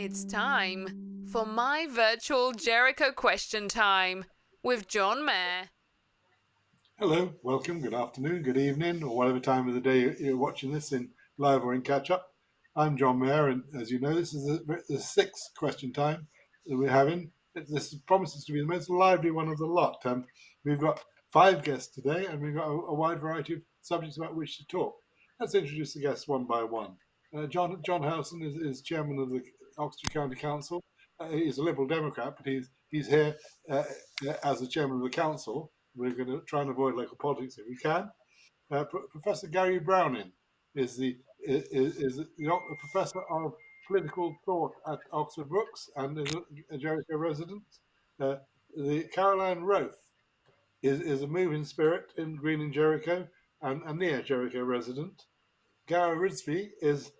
It's time for my virtual Jericho question time with John Mair. Hello, welcome, good afternoon, good evening, or whatever time of the day you're watching this in live or in catch up. I'm John Mair, and as you know, this is the sixth question time that we're having. This promises to be the most lively one of the lot. We've got five guests today, and we've got a wide variety of subjects about which to talk. Let's introduce the guests one by one. John Howson is chairman of the Oxfordshire County Council. He's a Liberal Democrat, but he's here as the chairman of the council. We're going to try and avoid local politics if we can. Professor Gary Browning is a professor of political thought at Oxford Brookes and is a Jericho resident. The Caroline Roaf is a moving spirit in Green and Jericho and a near Jericho resident. Gowher Rizvi is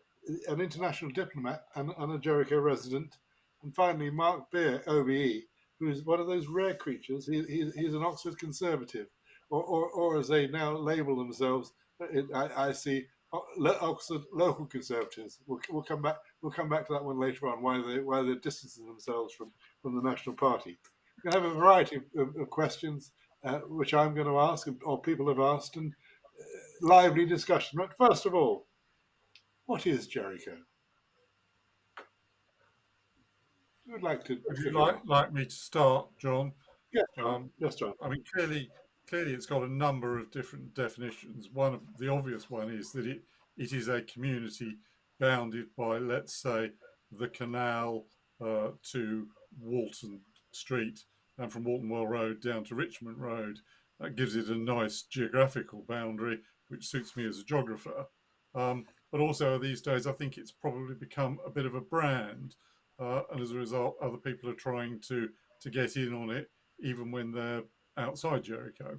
an international diplomat and a Jericho resident. And finally, Mark Beer, OBE, who's one of those rare creatures. He's an Oxford conservative, or as they now label themselves, I see Oxford local conservatives. We'll come back. We'll come back to that one later on. Why they're distancing themselves from the National Party. We have a variety of questions which I'm going to ask, or people have asked, and lively discussion. But first of all, what is Jericho? Who would like to Would you kick it off? like me to start, John? Yes, John. Um, Yes, John. I mean, clearly, it's got a number of different definitions. One of the obvious one is that it is a community bounded by, let's say, the canal to Walton Street, and from Walton Well Road down to Richmond Road. That gives it a nice geographical boundary, which suits me as a geographer. But also these days, I think it's probably become a bit of a brand. And as a result, other people are trying to get in on it, even when they're outside Jericho.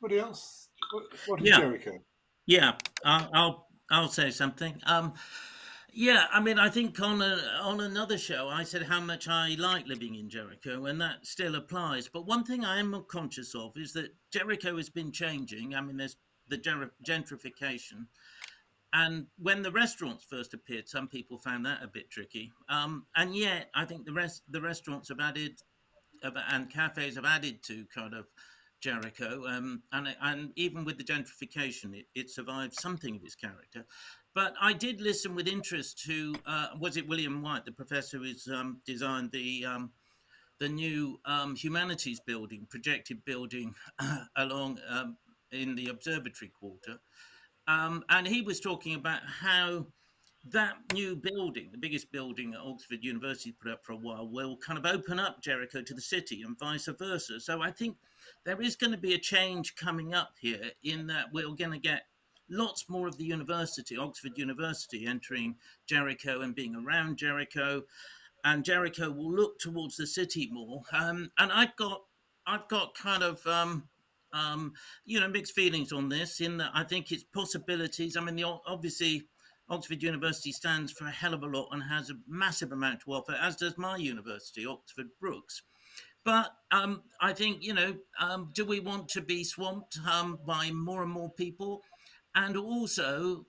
Anybody else? What is Yeah, Jericho? yeah. I'll say something. Yeah, I mean, I think on another show, I said how much I like living in Jericho, and that still applies. But one thing I am conscious of is that Jericho has been changing. I mean, there's the gentrification, and when the restaurants first appeared, some people found that a bit tricky. And yet, I think the restaurants have added and cafes have added to kind of Jericho, and even with the gentrification, it survived something of its character. But I did listen with interest to was it William White, the professor who's designed the new humanities building, projected building along in the observatory quarter, and he was talking about how that new building, the biggest building at Oxford University put up for a while, will kind of open up Jericho to the city and vice versa. So I think there is going to be a change coming up here in that we're going to get lots more of the university, Oxford University, entering Jericho and being around Jericho, and Jericho will look towards the city more. And I've got kind of mixed feelings on this. In that I think it's possibilities. I mean, obviously Oxford University stands for a hell of a lot and has a massive amount to offer, as does my university, Oxford Brookes. But I think, do we want to be swamped by more and more people? And also,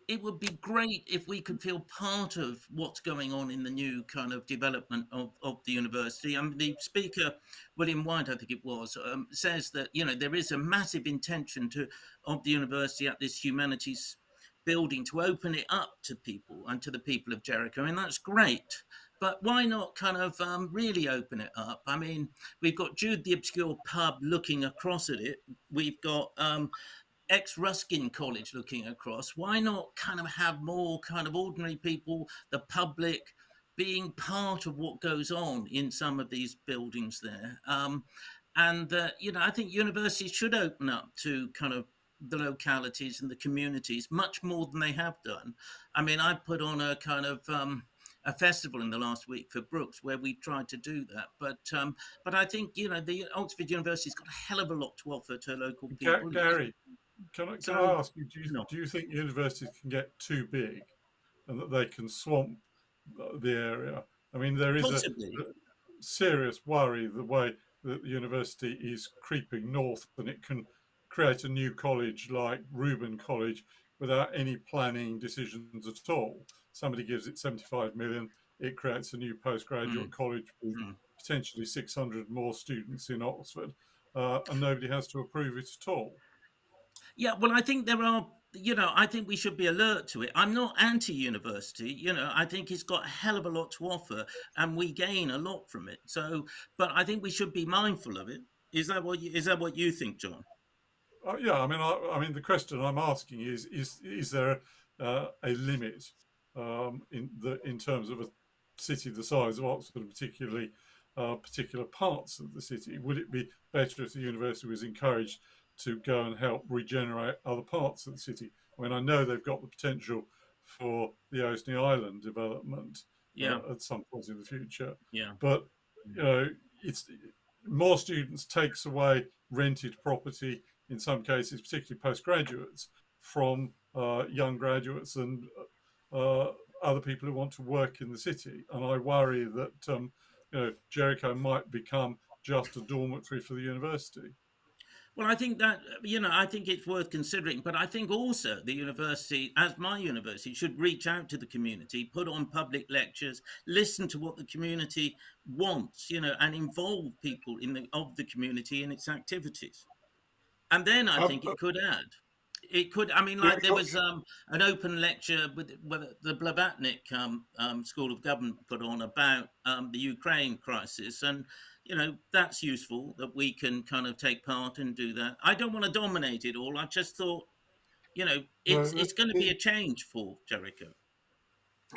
it would be great if we could feel part of what's going on in the new kind of development of the university. I mean, the speaker, William White, I think it was, says that, there is a massive intention of the university at this humanities building to open it up to people and to the people of Jericho. And that's great. But why not kind of really open it up? I mean, we've got Jude the Obscure pub looking across at it. We've got ex-Ruskin College looking across. Why not kind of have more kind of ordinary people, the public, being part of what goes on in some of these buildings there? I think universities should open up to kind of the localities and the communities much more than they have done. I mean, I put on a kind of a festival in the last week for Brookes where we tried to do that. But I think, the Oxford University's got a hell of a lot to offer to local people. Gary, can I So, ask you, do you think universities can get too big and that they can swamp the area? I mean, there is a possibly. serious worry the way that the university is creeping north, and it can create a new college like Reuben College without any planning decisions at all. Somebody gives it 75 million, it creates a new postgraduate college with potentially 600 more students in Oxford, and nobody has to approve it at all. Yeah, well, I think there are, I think we should be alert to it. I'm not anti-university, I think it's got a hell of a lot to offer and we gain a lot from it. So, but I think we should be mindful of it. Is that what you think, John? Yeah, I mean, the question I'm asking is there a limit in terms of a city the size of Oxford, and particularly particular parts of the city? Would it be better if the university was encouraged to go and help regenerate other parts of the city? I mean, I know they've got the potential for the Ocean Island development Yeah, at some point in the future, yeah. but it's more students takes away rented property in some cases, particularly postgraduates, from young graduates and other people who want to work in the city. And I worry that Jericho might become just a dormitory for the university. Well, I think that, I think it's worth considering, but I think also the university, as my university, should reach out to the community, put on public lectures, listen to what the community wants, and involve people of the community in its activities. And then I think it could add. It could. I mean, like there was an open lecture with the Blavatnik School of Government put on about the Ukraine crisis, and that's useful that we can kind of take part and do that. I don't want to dominate it all. I just thought, it's going to be a change for Jericho.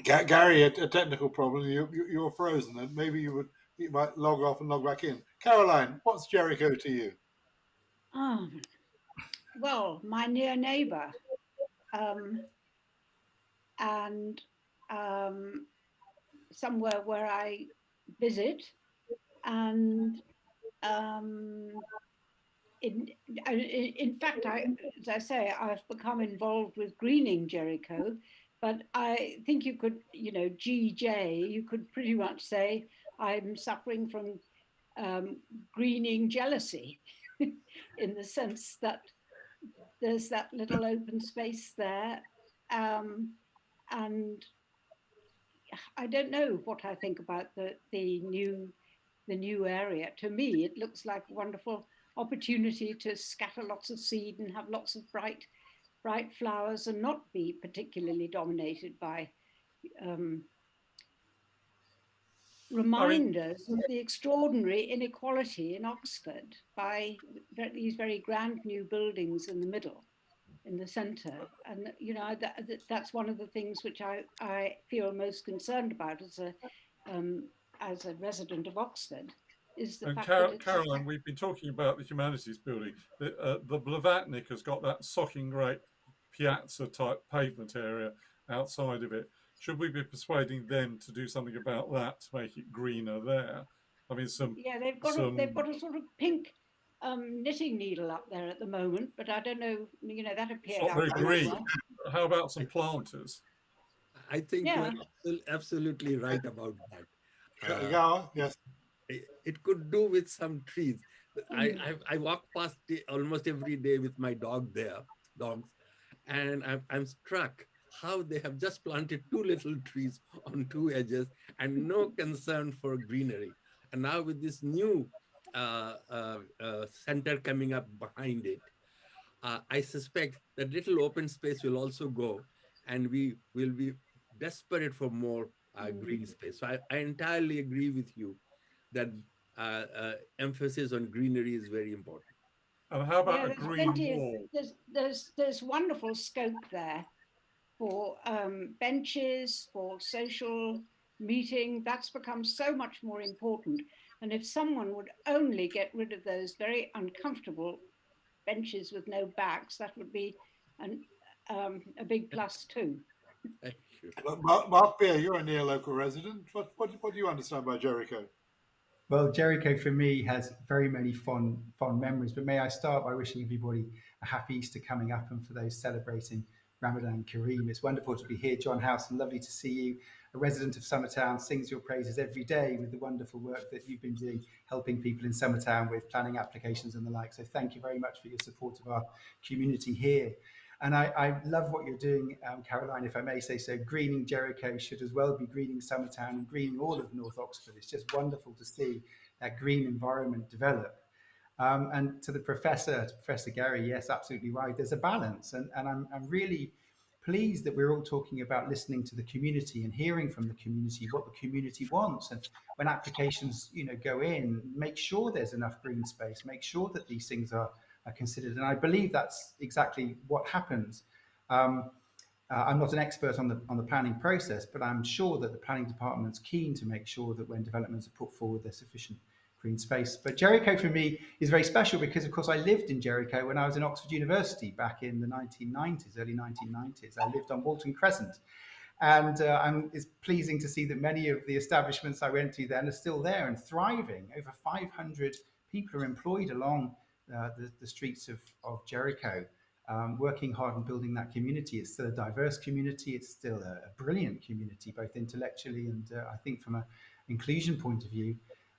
Gary, a technical problem. You're frozen, and maybe you might log off and log back in. Caroline, what's Jericho to you? Well, my near neighbour, and somewhere where I visit, and in fact, as I say, I've become involved with greening Jericho, but I think you could, GJ, you could pretty much say I'm suffering from greening jealousy in the sense that there's that little open space there. And I don't know what I think about the new area. To me, it looks like a wonderful opportunity to scatter lots of seed and have lots of bright flowers and not be particularly dominated by reminders of the extraordinary inequality in Oxford by these very grand new buildings in the middle, in the centre. And, that's one of the things which I feel most concerned about as a resident of Oxford. Is the fact that Caroline, we've been talking about the humanities building. The Blavatnik has got that socking great piazza type pavement area outside of it. Should we be persuading them to do something about that to make it greener there? I mean, they've got a sort of pink knitting needle up there at the moment, but I don't know. That appeared not very green. How about some planters? I think you're absolutely right about that. Yes. It could do with some trees. I walk past almost every day with my dogs, and I'm struck how they have just planted 2 little trees on 2 edges and no concern for greenery. And now with this new center coming up behind it, I suspect that little open space will also go, and we will be desperate for more green space. So I entirely agree with you that emphasis on greenery is very important. And how about a green wall? There's wonderful scope there for benches, for social meeting. That's become so much more important. And if someone would only get rid of those very uncomfortable benches with no backs, that would be a big plus too. Thank you. Mark Beer, you're a near local resident. What do you understand about Jericho? Well, Jericho for me has very many fond memories, but may I start by wishing everybody a happy Easter coming up, and for those celebrating Ramadan Kareem. It's wonderful to be here. John Howson, lovely to see you. A resident of Summertown, sings your praises every day with the wonderful work that you've been doing, helping people in Summertown with planning applications and the like. So thank you very much for your support of our community here. And I love what you're doing, Caroline, if I may say so. Greening Jericho should as well be greening Summertown and greening all of North Oxford. It's just wonderful to see that green environment develop. And to Professor Gary, yes, absolutely right. There's a balance, and I'm really pleased that we're all talking about listening to the community and hearing from the community what the community wants. And when applications, go in, make sure there's enough green space, make sure that these things are considered. And I believe that's exactly what happens. I'm not an expert on the planning process, but I'm sure that the planning department's keen to make sure that when developments are put forward, there's sufficient green space. But Jericho for me is very special because, of course, I lived in Jericho when I was in Oxford University back in the 1990s, early 1990s. I lived on Walton Crescent. And it's pleasing to see that many of the establishments I went to then are still there and thriving. Over 500 people are employed along the streets of Jericho, working hard on building that community. It's still a diverse community. It's still a brilliant community, both intellectually and I think from an inclusion point of view.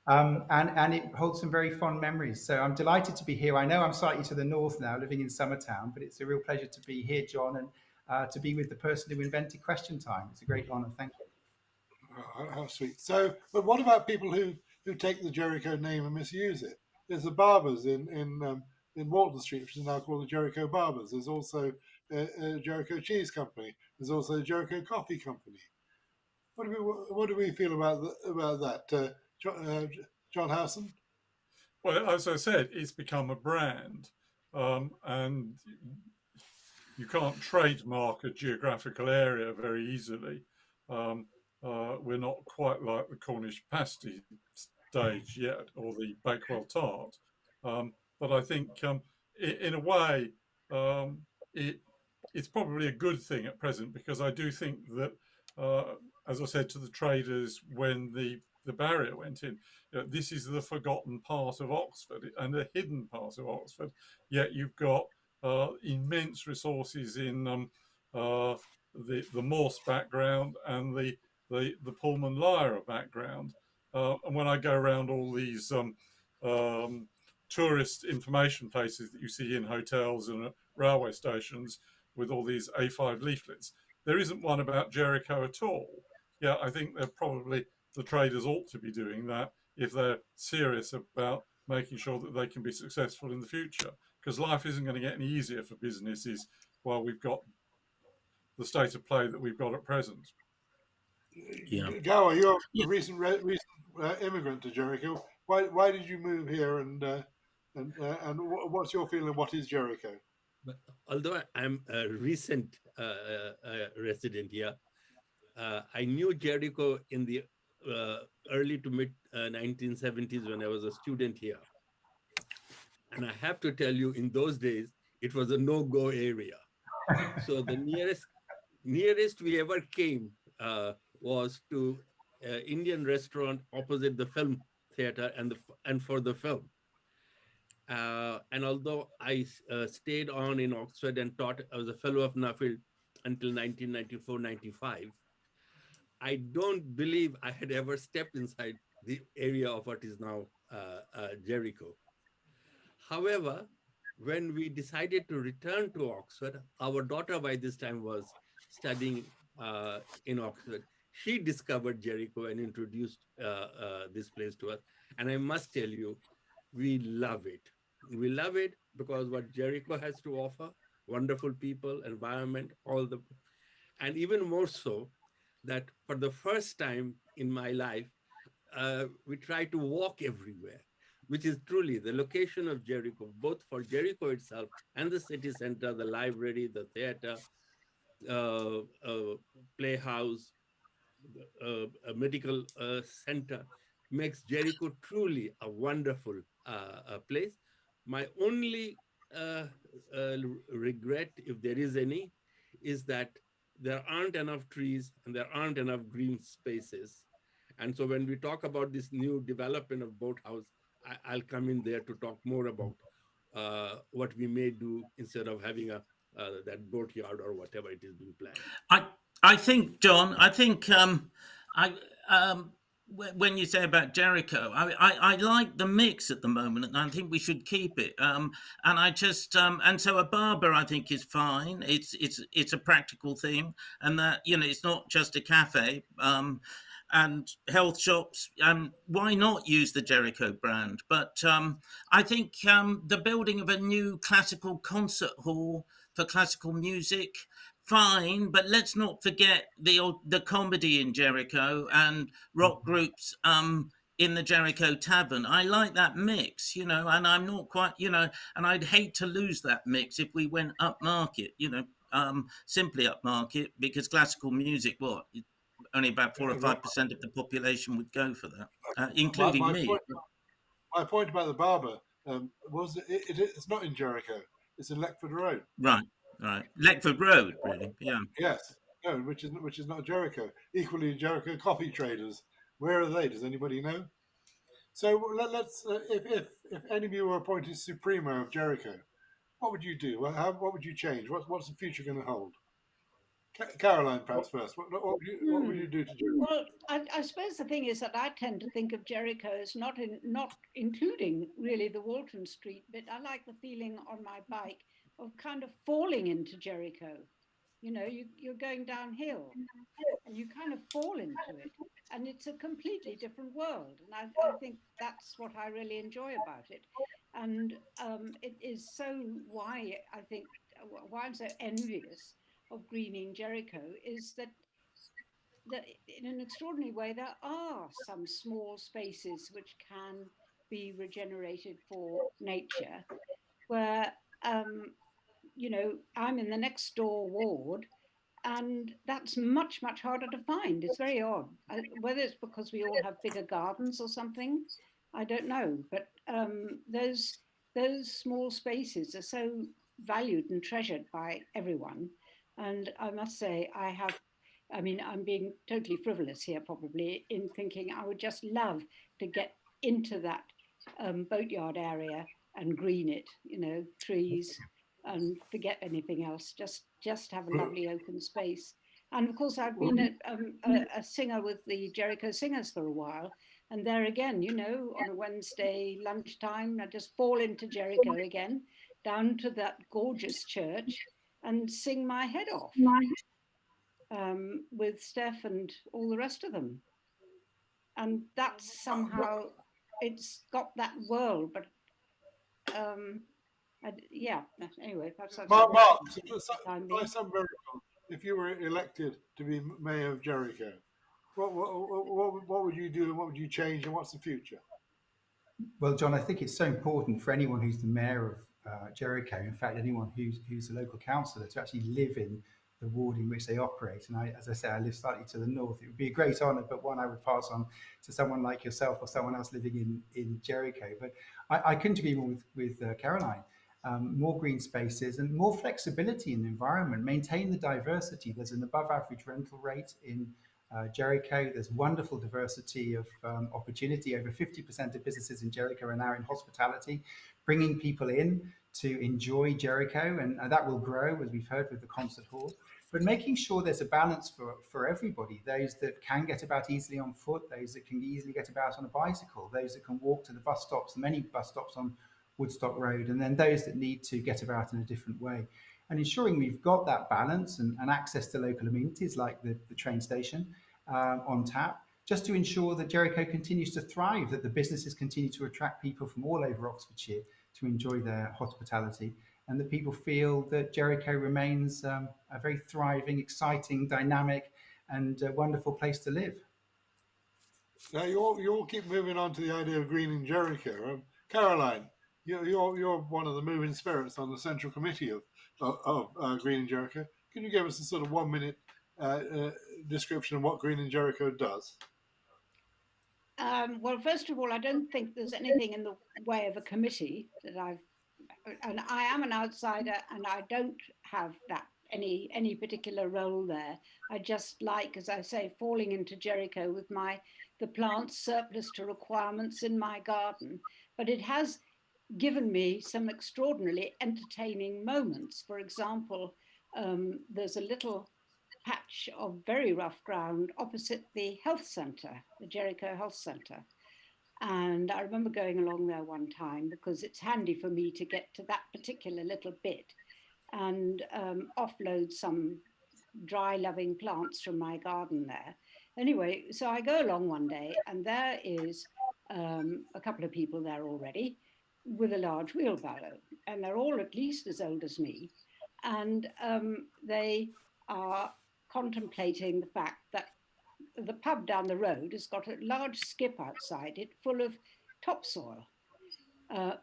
And it holds some very fond memories. So I'm delighted to be here. I know I'm slightly to the north now, living in Summertown, but it's a real pleasure to be here, John, and to be with the person who invented Question Time. It's a great honour. Thank you. Oh, how sweet. So, but what about people who take the Jericho name and misuse it? There's the barbers in Walton Street, which is now called the Jericho Barbers. There's also a Jericho Cheese Company. There's also a Jericho Coffee Company. What do we feel about that, John Howson? Well, as I said, it's become a brand, and you can't trademark a geographical area very easily. We're not quite like the Cornish pasty stage yet, or the Bakewell tart. But I think, in a way, it's probably a good thing at present, because I do think that, as I said to the traders when the barrier went in, this is the forgotten part of Oxford and the hidden part of Oxford. Yet you've got immense resources in the Morse background and the Pullman Lyra background. And when I go around all these tourist information places that you see in hotels and railway stations with all these A5 leaflets, there isn't one about Jericho at all. Yeah, I think the traders ought to be doing that if they're serious about making sure that they can be successful in the future, because life isn't going to get any easier for businesses while we've got the state of play that we've got at present. Yeah. Gowher, you're a recent immigrant to Jericho. Why did you move here, and what's your feeling? What is Jericho? But although I'm a recent resident here, I knew Jericho in the early to mid 1970s when I was a student here. And I have to tell you, in those days, it was a no-go area. So the nearest we ever came was to an Indian restaurant opposite the film theater and for the film. And although I stayed on in Oxford and taught, I was a fellow of Nuffield until 1994-95, I don't believe I had ever stepped inside the area of what is now Jericho. However, when we decided to return to Oxford, our daughter by this time was studying in Oxford. She discovered Jericho and introduced this place to us. And I must tell you, we love it. We love it because what Jericho has to offer, wonderful people, environment, and even more so that for the first time in my life, we try to walk everywhere, which is truly the location of Jericho, both for Jericho itself and the city center, the library, the theater, playhouse, a medical center, makes Jericho truly a wonderful place. My only regret, if there is any, is that there aren't enough trees and there aren't enough green spaces. And so when we talk about this new development of boathouse, I'll come in there to talk more about what we may do instead of having that boatyard or whatever it is being planned. I think, John, when you say about Jericho, I like the mix at the moment, and I think we should keep it. And I just and so a barber I think is fine. It's a practical thing, and that it's not just a cafe. And health shops. Why not use the Jericho brand? But I think the building of a new classical concert hall for classical music, fine, but let's not forget the comedy in Jericho and rock groups in the Jericho Tavern. I like that mix, and I'm not quite, and I'd hate to lose that mix if we went upmarket, simply upmarket, because classical music, only about 4 or 5% of the population would go for that, My, including my me. point, my point about the barber was that it's not in Jericho. It's in Leckford Road. Right, right. Leckford Road, really. Yeah. Yes, no, which is not Jericho. Equally, Jericho coffee traders. Where are they? Does anybody know? So let's if any of you were appointed Supremo of Jericho, what would you do? What would you change? What's the future going to hold? Caroline, perhaps first. What would you do to Jericho? Well, I suppose the thing is that I tend to think of Jericho as not including really the Walton Street bit. I like the feeling on my bike of kind of falling into Jericho. You're going downhill and you kind of fall into it, and it's a completely different world. And I think that's what I really enjoy about it. And it is so why I'm so envious of greening Jericho is that in an extraordinary way, there are some small spaces which can be regenerated for nature, where, I'm in the next door ward, and that's much, much harder to find. It's very odd. Whether it's because we all have bigger gardens or something, I don't know. But those small spaces are so valued and treasured by everyone. And I must say, I'm being totally frivolous here, probably, in thinking I would just love to get into that boatyard area and green it, trees, and forget anything else. Just have a lovely open space. And of course, I've been a singer with the Jericho Singers for a while. And there again, on a Wednesday lunchtime, I just fall into Jericho again, down to that gorgeous church and sing my head off with Steph and all the rest of them. And that's somehow, it's got that world, but yeah, anyway, that's Mark, by time some miracle, if you were elected to be mayor of Jericho, what would you do and what would you change and what's the future? Well, John, I think it's so important for anyone who's the mayor of Jericho, in fact, anyone who's the local councillor, to actually live in the ward in which they operate. And as I say, I live slightly to the north. It would be a great honour, but one I would pass on to someone like yourself or someone else living in Jericho. But I couldn't agree more with Caroline. More green spaces and more flexibility in the environment, maintain the diversity. There's an above average rental rate in Jericho. There's wonderful diversity of opportunity. Over 50% of businesses in Jericho are now in hospitality, bringing people in to enjoy Jericho, and that will grow, as we've heard, with the concert hall. But making sure there's a balance for everybody, those that can get about easily on foot, those that can easily get about on a bicycle, those that can walk to the bus stops, the many bus stops on Woodstock Road, and then those that need to get about in a different way. And ensuring we've got that balance and access to local amenities like the train station on tap, just to ensure that Jericho continues to thrive, that the businesses continue to attract people from all over Oxfordshire to enjoy their hospitality, and that people feel that Jericho remains a very thriving, exciting, dynamic, and wonderful place to live. Now you all keep moving on to the idea of greening Jericho. Caroline, you're one of the moving spirits on the central committee of greening Jericho. Can you give us a sort of 1 minute description of what greening Jericho does? Well, first of all, I don't think there's anything in the way of a committee and I am an outsider and I don't have that any particular role there. I just like, as I say, falling into Jericho with the plants surplus to requirements in my garden. But it has given me some extraordinarily entertaining moments. For example, there's a little patch of very rough ground opposite the health centre, the Jericho Health Centre. And I remember going along there one time because it's handy for me to get to that particular little bit and offload some dry loving plants from my garden there. Anyway, so I go along one day and there is a couple of people there already with a large wheelbarrow, and they're all at least as old as me. And they are contemplating the fact that the pub down the road has got a large skip outside it full of topsoil.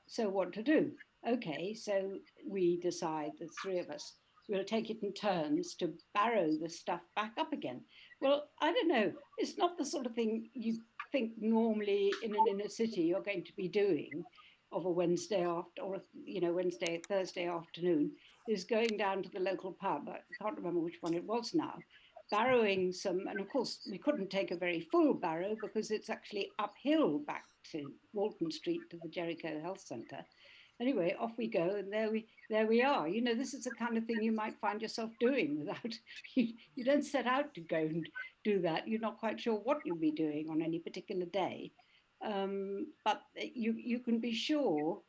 So what to do? Okay, so we decide, the three of us, we'll take it in turns to barrow the stuff back up again. Well, I don't know. It's not the sort of thing you think normally in an inner city you're going to be doing of a Wednesday after, or Thursday afternoon, is going down to the local pub. I can't remember which one it was now, barrowing some, and of course we couldn't take a very full barrow because it's actually uphill back to Walton Street to the Jericho Health Centre. Anyway, off we go, and there we are. You know, this is the kind of thing you might find yourself doing without, you don't set out to go and do that. You're not quite sure what you'll be doing on any particular day. But you can be sure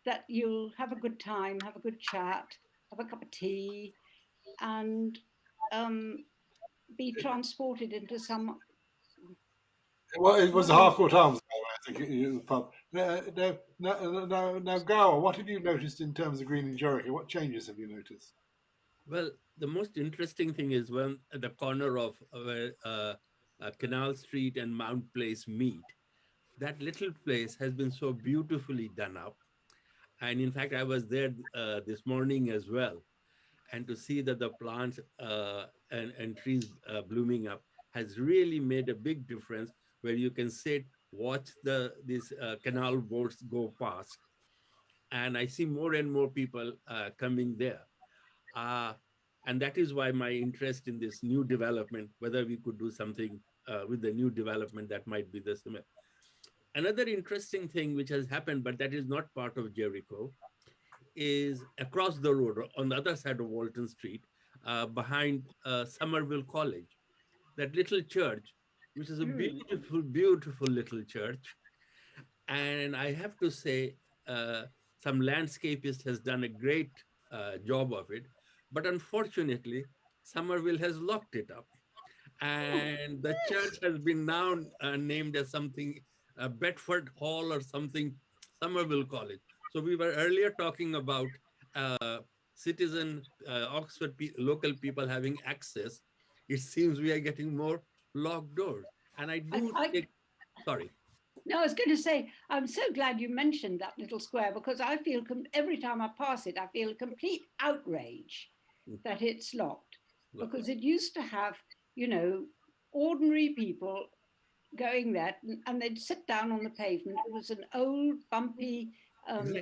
that you'll have a good time, have a good chat, have a cup of tea, and be transported into some. Well, it was the Harcourt Arms, I think, the pub. Now, Gowher, what have you noticed in terms of greening Jericho? What changes have you noticed? Well, the most interesting thing is when at the corner of where Canal Street and Mount Place meet, that little place has been so beautifully done up. And in fact, I was there this morning as well. And to see that the plants and trees blooming up has really made a big difference, where you can sit, watch these canal boats go past. And I see more and more people coming there. And that is why my interest in this new development, whether we could do something with the new development that might be the similar. Another interesting thing which has happened, but that is not part of Jericho, is across the road on the other side of Walton Street, behind Somerville College, that little church, which is a beautiful, beautiful little church. And I have to say, some landscapist has done a great job of it. But unfortunately, Somerville has locked it up. And the church has been now named as something, Bedford Hall or something, Somerville College. So we were earlier talking about citizen Oxford local people having access. It seems we are getting more locked doors. And I do sorry. No, I was going to say, I'm so glad you mentioned that little square, because I feel every time I pass it, I feel a complete outrage that it's locked, because it used to have, you know, ordinary people going there and they'd sit down on the pavement. It was an old, bumpy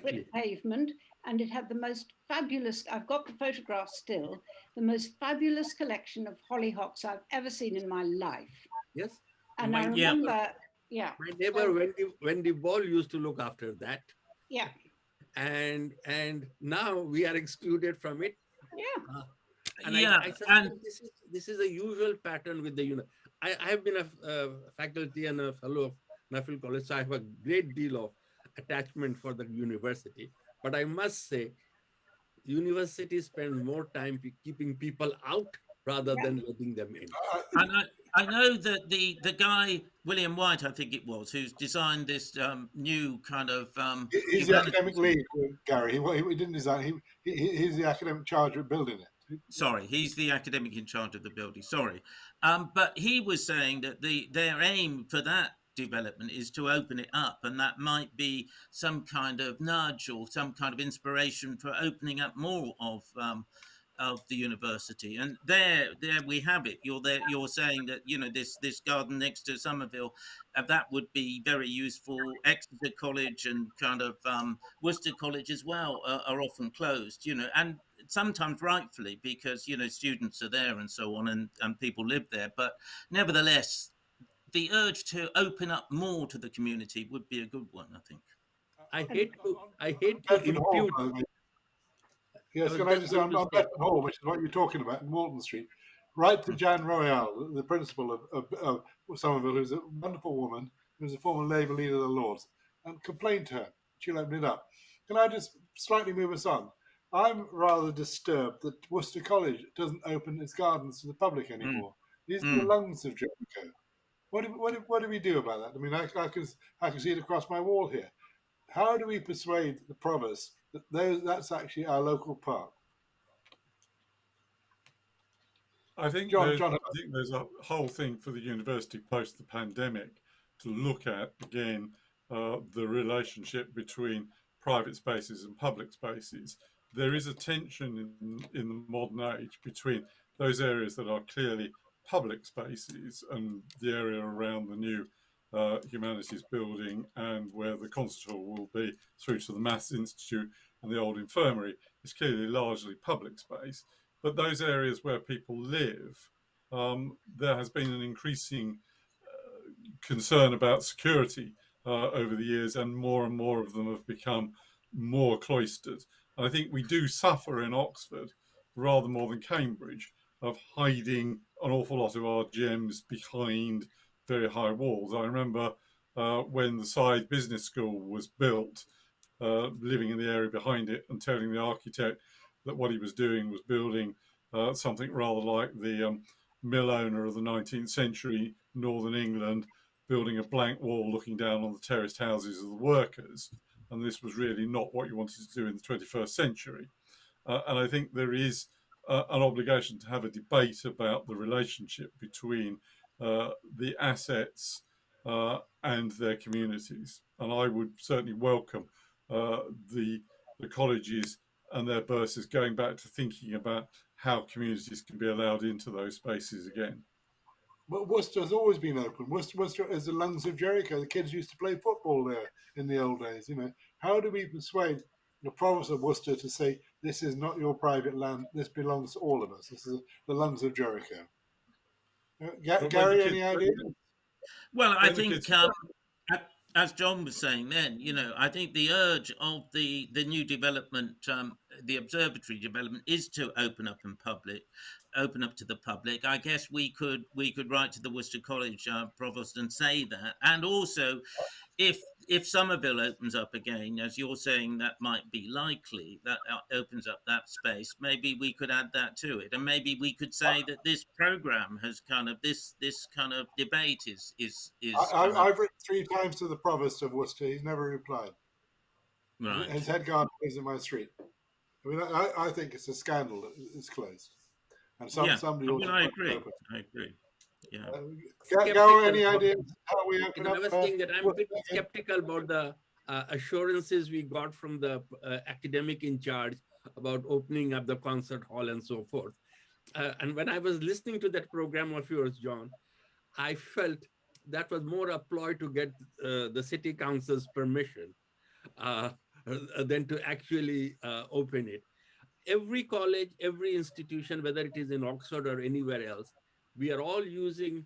brick pavement, and it had the most fabulous, I've got the photograph still, the most fabulous collection of hollyhocks I've ever seen in my life. Yes. And I remember, my neighbor, Wendy Ball, used to look after that. Yeah. And now we are excluded from it. Yeah. And this is a usual pattern with the I have been a faculty and a fellow of Nuffield College, so I have a great deal of attachment for the university. But I must say, university spends more time keeping people out rather than letting them in. And I know that the guy, William White, I think it was, who's designed this new kind of... he's the academic lead, Gary. He didn't design, he's the academic charge of building it. Sorry, he's the academic in charge of the building, sorry. But he was saying that their aim for that development is to open it up, and that might be some kind of nudge or some kind of inspiration for opening up more of the university. And there we have it. You're saying that, you know, this garden next to Somerville, that would be very useful. Exeter College and kind of Worcester College as well are often closed, you know, and sometimes rightfully, because, you know, students are there and so on, and people live there. But nevertheless, the urge to open up more to the community would be a good one, I think. I hate to impute. Yes, can I just say, on Bedford Hall, which is what you're talking about in Walton Street, right to Jan Royal, the principal of Somerville, who's a wonderful woman, who's a former Labour leader of the Lords, and complained to her. She'll open it up. Can I just slightly move us on? I'm rather disturbed that Worcester College doesn't open its gardens to the public anymore. These are the lungs of Jericho. What do we do about that? I mean, I can see it across my wall here. How do we persuade the provost that that's actually our local park? I think there's a whole thing for the university post the pandemic to look at again, the relationship between private spaces and public spaces. There is a tension in the modern age between those areas that are clearly public spaces and the area around the new humanities building and where the concert hall will be, through to the Maths Institute and the old infirmary, is clearly largely public space. But those areas where people live, there has been an increasing concern about security over the years, and more of them have become more cloistered. And I think we do suffer in Oxford, rather more than Cambridge, of hiding an awful lot of our gems behind very high walls. I remember when the Side Business School was built, living in the area behind it and telling the architect that what he was doing was building something rather like the mill owner of the 19th century, Northern England, building a blank wall looking down on the terraced houses of the workers. And this was really not what you wanted to do in the 21st century. And I think there is an obligation to have a debate about the relationship between the assets and their communities. And I would certainly welcome the colleges and their bursaries going back to thinking about how communities can be allowed into those spaces again. Well, Worcester's always been open. Worcester is the lungs of Jericho. The kids used to play football there in the old days. You know, how do we persuade the province of Worcester to say this is not your private land? This belongs to all of us. This is the lungs of Jericho. Gary, any ideas? Well, I think as John was saying then, I think the urge of the new development, the observatory development, is to open up to the public. I guess we could write to the Worcester College provost and say that. And also, if Somerville opens up again, as you're saying, that might be likely, that opens up that space, maybe we could add that to it. And maybe we could say that this program has kind of, this kind of debate is I've written 3 times to the provost of Worcester. He's never replied. Right. His head gardener is in my street. I mean, I think it's a scandal that it's closed. And somebody ought to I agree. Yeah. Gowher, any ideas how we open up? I was saying that I'm a bit skeptical about the assurances we got from the academic in charge about opening up the concert hall and so forth. And when I was listening to that program of yours, John, I felt that was more a ploy to get the city council's permission than to actually open it. Every college, every institution, whether it is in Oxford or anywhere else, we are all using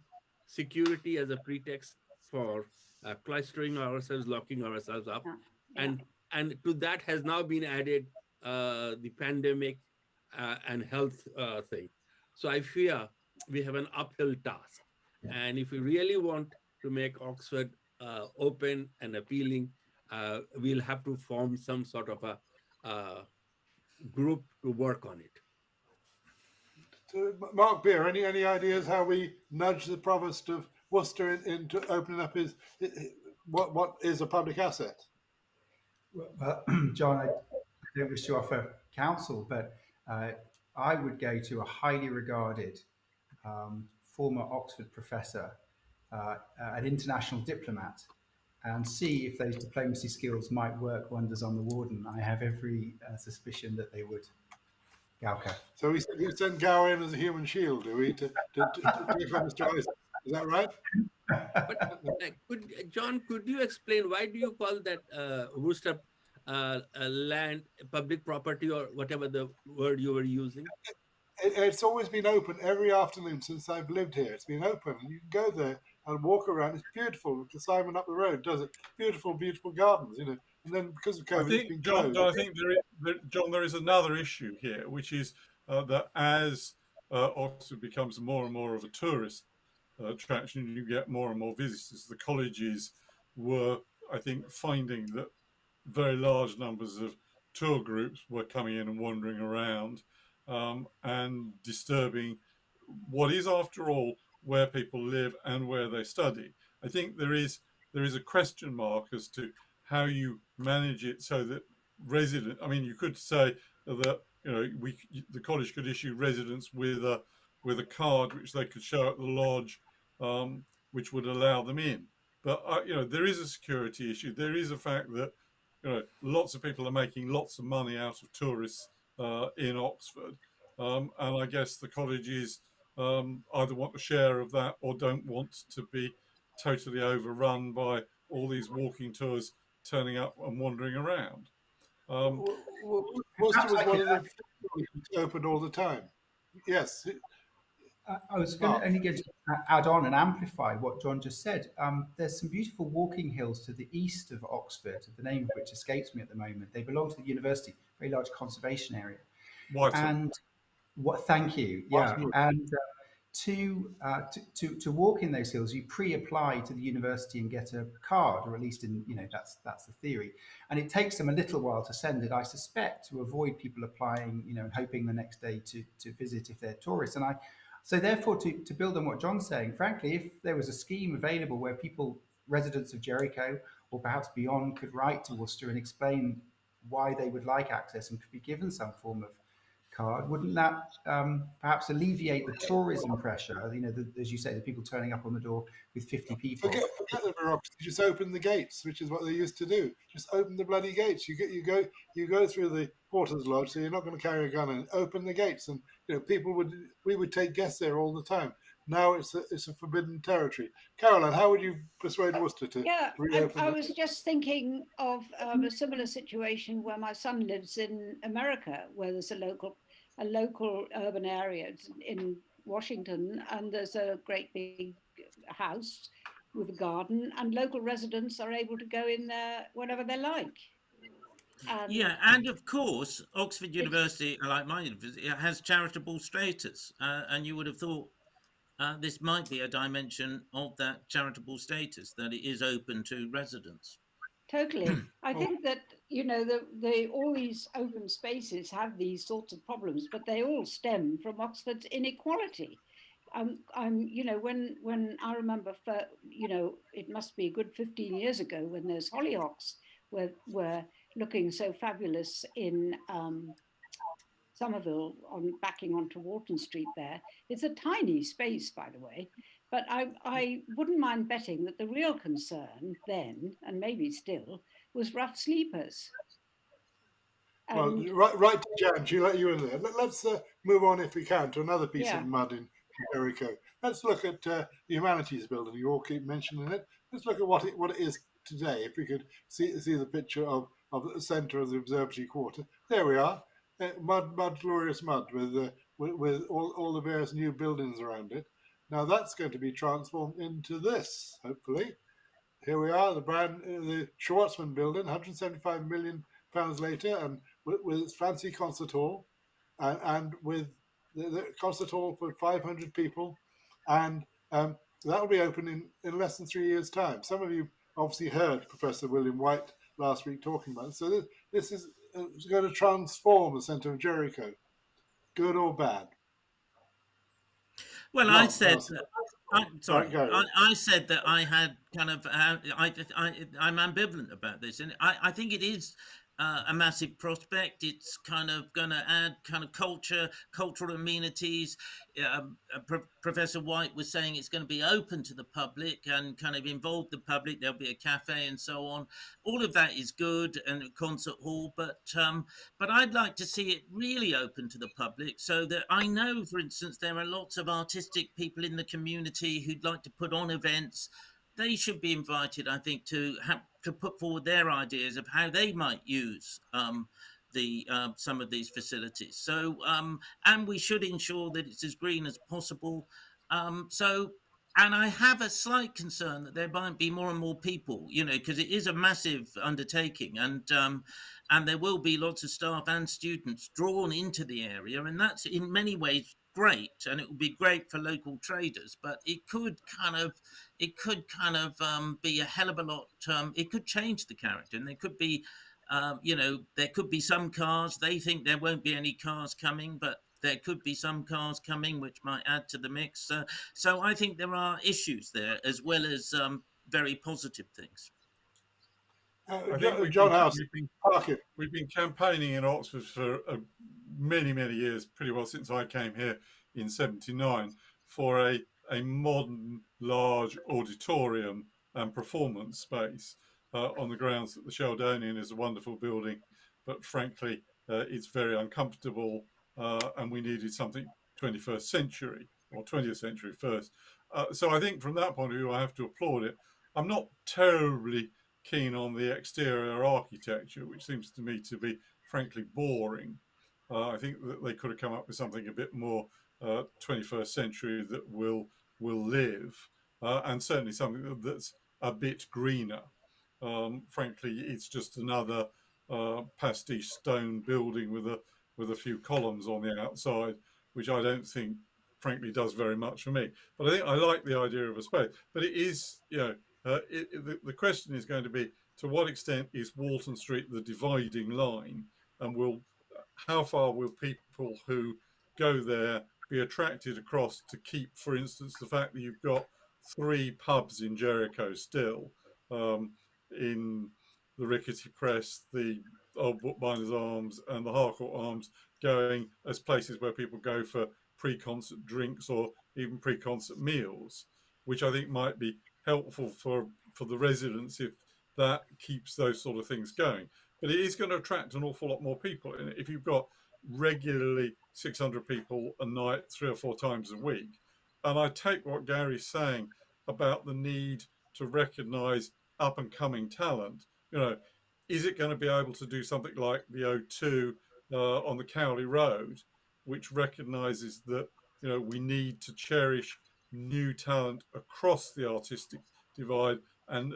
security as a pretext for clustering ourselves, locking ourselves up. Yeah. And to that has now been added the pandemic and health thing. So I fear we have an uphill task. And if we really want to make Oxford open and appealing, we'll have to form some sort of a group to work on it. So, Mark Beer, any ideas how we nudge the provost of Worcester into opening up his what is a public asset? Well, John, I don't wish to offer counsel, but I would go to a highly regarded former Oxford professor, an international diplomat, and see if those diplomacy skills might work wonders on the warden. I have every suspicion that they would. Gowher. So we send Gowher in as a human shield, do we, to take on Mr. Isaac? Is that right? But John, could you explain why do you call that Worcester land public property, or whatever the word you were using? It's always been open every afternoon since I've lived here. It's been open, and you can go there and walk around. It's beautiful. The Simon up the road does it. Beautiful, beautiful gardens, And then because of COVID, it's been closed. I think John, there is another issue here, which is that as Oxford becomes more and more of a tourist attraction. You get more and more visitors. The colleges were, I think, finding that very large numbers of tour groups were coming in and wandering around and disturbing what is, after all, where people live and where they study. I think there is a question mark as to how you manage it so that resident. I mean, you could say that the college could issue residents with a card which they could show at the lodge, which would allow them in. But there is a security issue. There is a fact that lots of people are making lots of money out of tourists in Oxford, and I guess the colleges either want a share of that or don't want to be totally overrun by all these walking tours turning up and wandering around. Worcester was one of the open all the time. Yes. I was only going to add on and amplify what John just said. There's some beautiful walking hills to the east of Oxford, the name of which escapes me at the moment. They belong to the university, very large conservation area. Whitehall. And what? Thank you. Yeah, and to walk in those hills, you pre-apply to the university and get a card, or at least that's the theory. And it takes them a little while to send it, I suspect, to avoid people applying, and hoping the next day to visit if they're tourists. And so therefore, to build on what John's saying, frankly, if there was a scheme available where people, residents of Jericho or perhaps beyond, could write to Worcester and explain why they would like access and could be given some form of card, wouldn't that perhaps alleviate the tourism pressure? As you say, the people turning up on the door with 50 people. Forget the bureaucracy. Just open the gates, which is what they used to do. Just open the bloody gates. You go through the porter's lodge, so you're not going to carry a gun in. Open the gates, and we would take guests there all the time. Now it's a forbidden territory. Caroline, how would you persuade Worcester to reopen? I was just thinking of a similar situation where my son lives in America, where there's a local urban area in Washington, and there's a great big house with a garden, and local residents are able to go in there whenever they like. And of course, Oxford University, like my university, it has charitable status, and you would have thought this might be a dimension of that charitable status, that it is open to residents. Totally. I think that, all these open spaces have these sorts of problems, but they all stem from Oxford's inequality. When I remember, it must be a good 15 years ago when those hollyhocks were looking so fabulous in Somerville, backing onto Walton Street there. It's a tiny space, by the way, but I wouldn't mind betting that the real concern then, and maybe still, was rough sleepers. Well, right to Jan, she let you in there. Let's move on, if we can, to another piece of mud in Jericho. Let's look at the Humanities Building. You all keep mentioning it. Let's look at what it is today. If we could see the picture of the centre of the observatory quarter. There we are. Mud, glorious mud, with all the various new buildings around it. Now that's going to be transformed into this, hopefully. Here we are, the Schwartzman building, £175 million later, and with its fancy concert hall, and with the concert hall for 500 people, and that will be open in less than 3 years' time. Some of you obviously heard Professor William White last week talking about it. So this is going to transform the centre of Jericho, good or bad. Well, I said that I had kind of I'm ambivalent about this, and I think it is a massive prospect. It's kind of going to add kind of cultural amenities. Professor White was saying it's going to be open to the public and kind of involve the public. There'll be a cafe and so on. All of that is good, and a concert hall, but I'd like to see it really open to the public, so that I know, for instance, there are lots of artistic people in the community who'd like to put on events. They should be invited, I think, to put forward their ideas of how they might use some of these facilities. So, and we should ensure that it's as green as possible. And I have a slight concern that there might be more and more people, because it is a massive undertaking, and there will be lots of staff and students drawn into the area, and that's in many ways great, and it would be great for local traders, but it could kind of be a hell of a lot. It could change the character, and there could be, there could be some cars. They think there won't be any cars coming, but there could be some cars coming, which might add to the mix. So I think there are issues there as well as very positive things. I think John Howson, parking. we've been campaigning in Oxford for many, many years, pretty well since I came here in '79, for a modern, large auditorium and performance space on the grounds that the Sheldonian is a wonderful building, but frankly, it's very uncomfortable, and we needed something 21st century or 20th century first. So I think from that point of view, I have to applaud it. I'm not terribly keen on the exterior architecture, which seems to me to be frankly boring. I think that they could have come up with something a bit more 21st century that will live, and certainly something that's a bit greener. Frankly, it's just another pastiche stone building with a few columns on the outside, which I don't think, frankly, does very much for me. But I think I like the idea of a space. But it is, the question is going to be, to what extent is Walton Street the dividing line, and how far will people who go there be attracted across to keep, for instance, the fact that you've got 3 pubs in Jericho still, in the Rickety Press, the Old Bookbinders Arms, and the Harcourt Arms, going as places where people go for pre-concert drinks or even pre-concert meals, which I think might be helpful for the residents if that keeps those sort of things going. But it is going to attract an awful lot more people. And if you've got regularly 600 people a night, 3 or 4 times a week, and I take what Gary's saying about the need to recognise up and coming talent, is it going to be able to do something like the O2 on the Cowley Road, which recognises that we need to cherish new talent across the artistic divide, and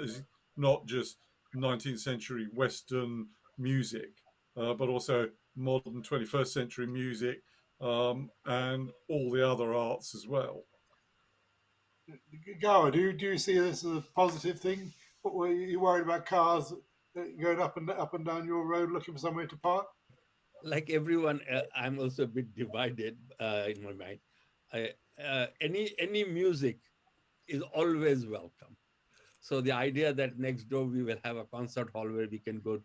not just 19th century Western music, but also modern 21st century music, and all the other arts as well. Gowher, do you see this as a positive thing? What were you worried about cars going up and down your road looking for somewhere to park? Like everyone, I'm also a bit divided in my mind. Any music is always welcome. So the idea that next door we will have a concert hall where we can go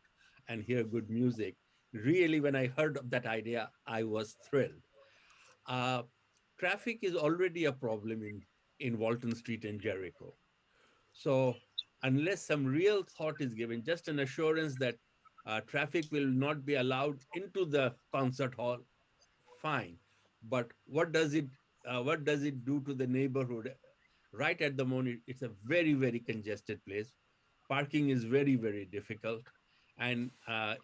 and hear good music, really, when I heard of that idea, I was thrilled. Traffic is already a problem in Walton Street and Jericho. So unless some real thought is given, just an assurance that traffic will not be allowed into the concert hall, fine. But what does it do to the neighborhood? Right at the moment, it's a very, very congested place. Parking is very, very difficult. And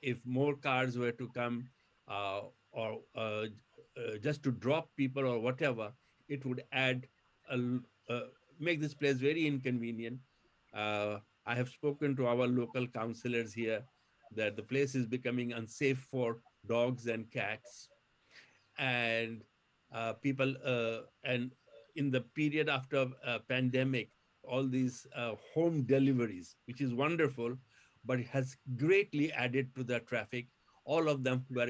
if more cars were to come or just to drop people or whatever, it would make this place very inconvenient. I have spoken to our local councillors here that the place is becoming unsafe for dogs and cats. And people, and in the period after pandemic, all these home deliveries, which is wonderful, but it has greatly added to the traffic. All of them were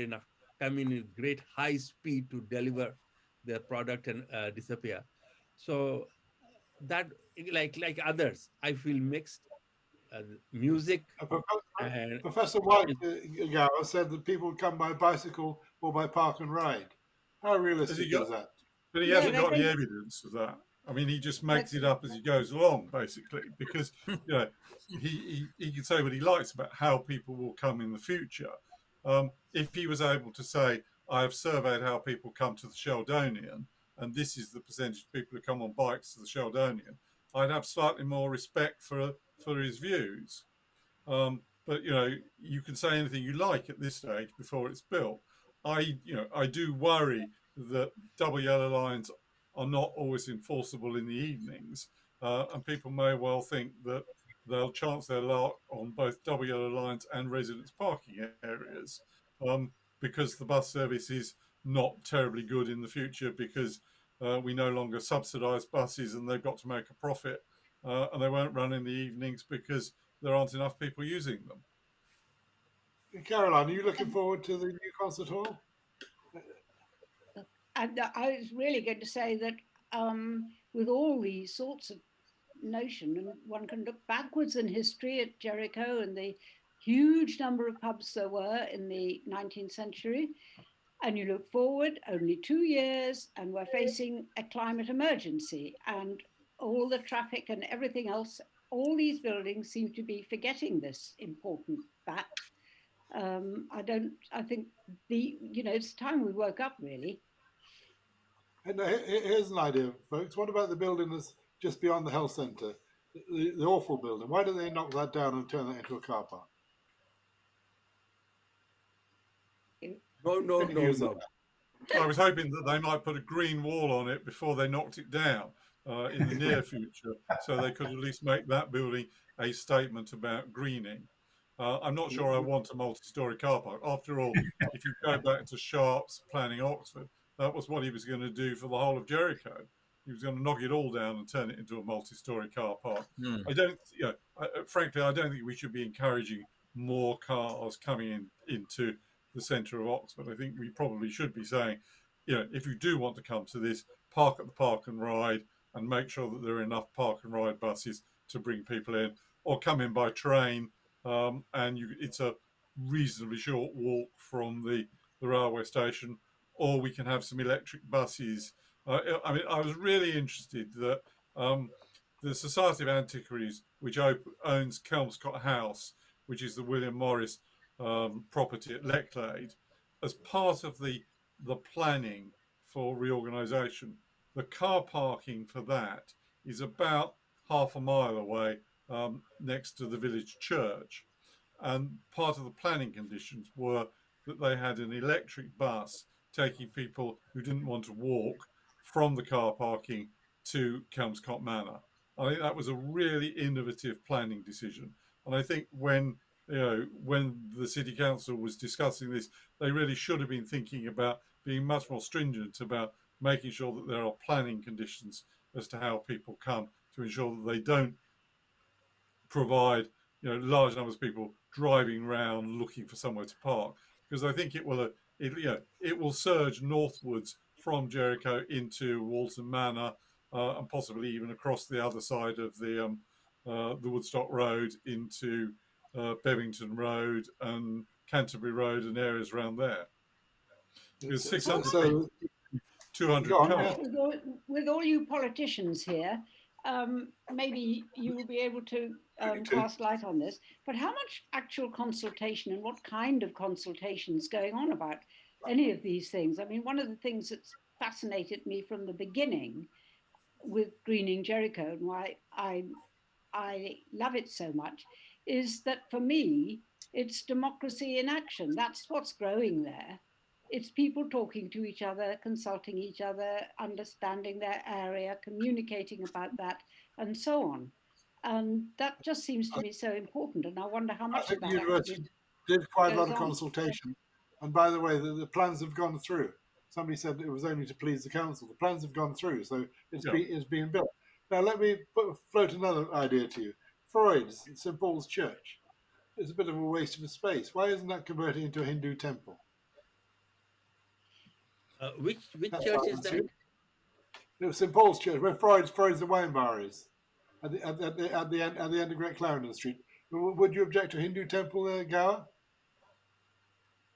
coming in great high speed to deliver their product and disappear. So that, like others, I feel mixed. Music. Professor White Gowher said that people would come by bicycle or by park and ride. How realistic is that? But he hasn't got any evidence of that. I mean, he just makes it up as he goes along, basically, because he can say what he likes about how people will come in the future. If he was able to say, I have surveyed how people come to the Sheldonian, and this is the percentage of people who come on bikes to the Sheldonian, I'd have slightly more respect for his views. But you can say anything you like at this stage before it's built. I do worry that double yellow lines are not always enforceable in the evenings, and people may well think that they'll chance their luck on both double yellow lines and residence parking areas, because the bus service is not terribly good in the future because we no longer subsidise buses and they've got to make a profit, and they won't run in the evenings because there aren't enough people using them. Caroline, are you looking forward to the new concert hall? And I was really going to say that with all these sorts of notion, and one can look backwards in history at Jericho and the huge number of pubs there were in the 19th century, and you look forward only 2 years and we're facing a climate emergency and all the traffic and everything else. All these buildings seem to be forgetting this important fact. I think it's time we woke up, really. And here's an idea, folks. What about the building that's just beyond the health centre? The awful building. Why don't they knock that down and turn that into a car park? No. I was hoping that they might put a green wall on it before they knocked it down in the near future, so they could at least make that building a statement about greening. I'm not sure I want a multi-storey car park. After all, if you go back to Sharp's planning Oxford, that was what he was going to do for the whole of Jericho. He was going to knock it all down and turn it into a multi-storey car park. Frankly, I don't think we should be encouraging more cars coming into the centre of Oxford. I think we probably should be saying, if you do want to come to this, park at the Park and Ride and make sure that there are enough Park and Ride buses to bring people in, or come in by train, it's a reasonably short walk from the railway station, or we can have some electric buses. I was really interested that the Society of Antiquaries, which owns Kelmscott House, which is the William Morris property at Lechlade, as part of the planning for reorganisation, the car parking for that is about half a mile away next to the village church. And part of the planning conditions were that they had an electric bus taking people who didn't want to walk from the car parking to Kelmscott Manor. I think that was a really innovative planning decision. And I think when the city council was discussing this, they really should have been thinking about being much more stringent about making sure that there are planning conditions as to how people come, to ensure that they don't provide large numbers of people driving around looking for somewhere to park, because I think it will surge northwards from Jericho into Walton Manor and possibly even across the other side of the Woodstock Road into Bevington Road and Canterbury Road and areas around there. Because 600 200 cars. With all you politicians here, maybe you will be able to cast light on this, but how much actual consultation and what kind of consultation is going on about any of these things? I mean, one of the things that's fascinated me from the beginning with greening Jericho and why I love it so much is that for me, it's democracy in action. That's what's growing there. It's people talking to each other, consulting each other, understanding their area, communicating about that, and so on. And that just seems to me so important. And I wonder how much of that the university did quite a lot of consultation. And by the way, the plans have gone through. Somebody said it was only to please the council. The plans have gone through, so it's being built. Now, let me float another idea to you. Freud's St. Paul's Church is a bit of a waste of space. Why isn't that converted into a Hindu temple? Which church is that? It was St. Paul's Church, where Freud's the wine bar is, at the end of Great Clarendon Street. Would you object to a Hindu temple there, Gowher?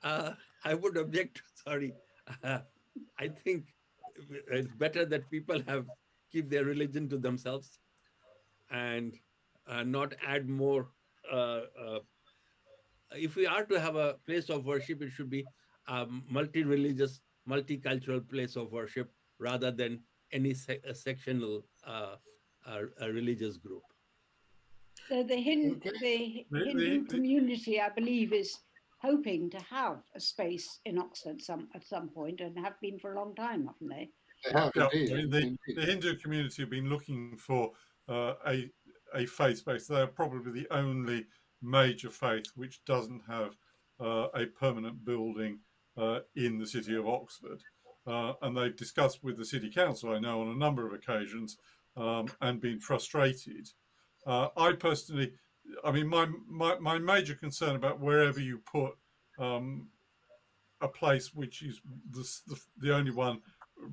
I would object. Sorry, I think it's better that people keep their religion to themselves and not add more. If we are to have a place of worship, it should be a multi-religious, multicultural place of worship rather than any sectional religious group. So the Hindu community, I believe, is hoping to have a space in Oxford at some point, and have been for a long time, haven't they? They have, indeed. The Hindu community have been looking for a faith space. They're probably the only major faith which doesn't have a permanent building in the city of Oxford. And they've discussed with the city council, I know, on a number of occasions, and been frustrated. I personally, I mean, my major concern about wherever you put a place which is the only one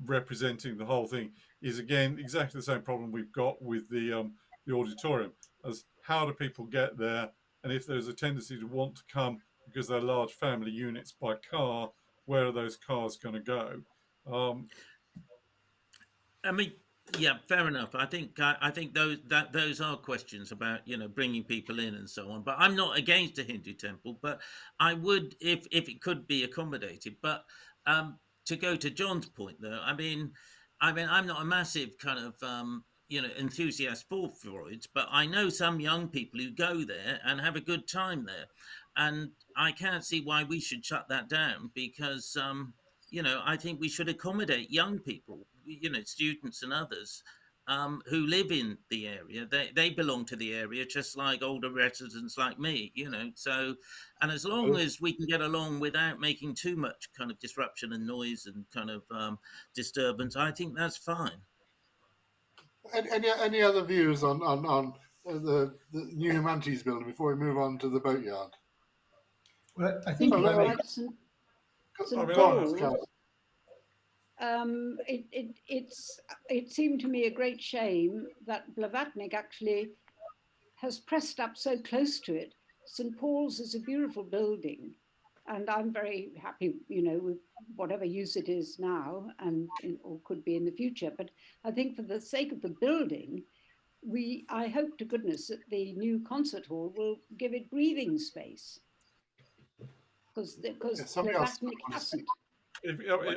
representing the whole thing is, again, exactly the same problem we've got with the auditorium, as how do people get there, and if there's a tendency to want to come because they're large family units by car, where are those cars going to go? I mean, yeah, fair enough. I think those are questions about bringing people in and so on. But I'm not against a Hindu temple, but I would if it could be accommodated. But to go to John's point, though, I mean, I'm not a massive kind of enthusiast for Freud's, but I know some young people who go there and have a good time there, and I can't see why we should shut that down because. I think we should accommodate young people, students and others who live in the area. They belong to the area just like older residents like me, So, and as long as we can get along without making too much kind of disruption and noise and kind of disturbance, I think that's fine. Any other views on the New Humanities building before we move on to the boatyard? Well, I think Thinking if I may, about St. I mean, Paul's, it seemed to me a great shame that Blavatnik actually has pressed up so close to it. St. Paul's is a beautiful building, and I'm very happy, with whatever use it is now or could be in the future. But I think for the sake of the building, I hope to goodness that the new concert hall will give it breathing space. Because Blavatnik hasn't.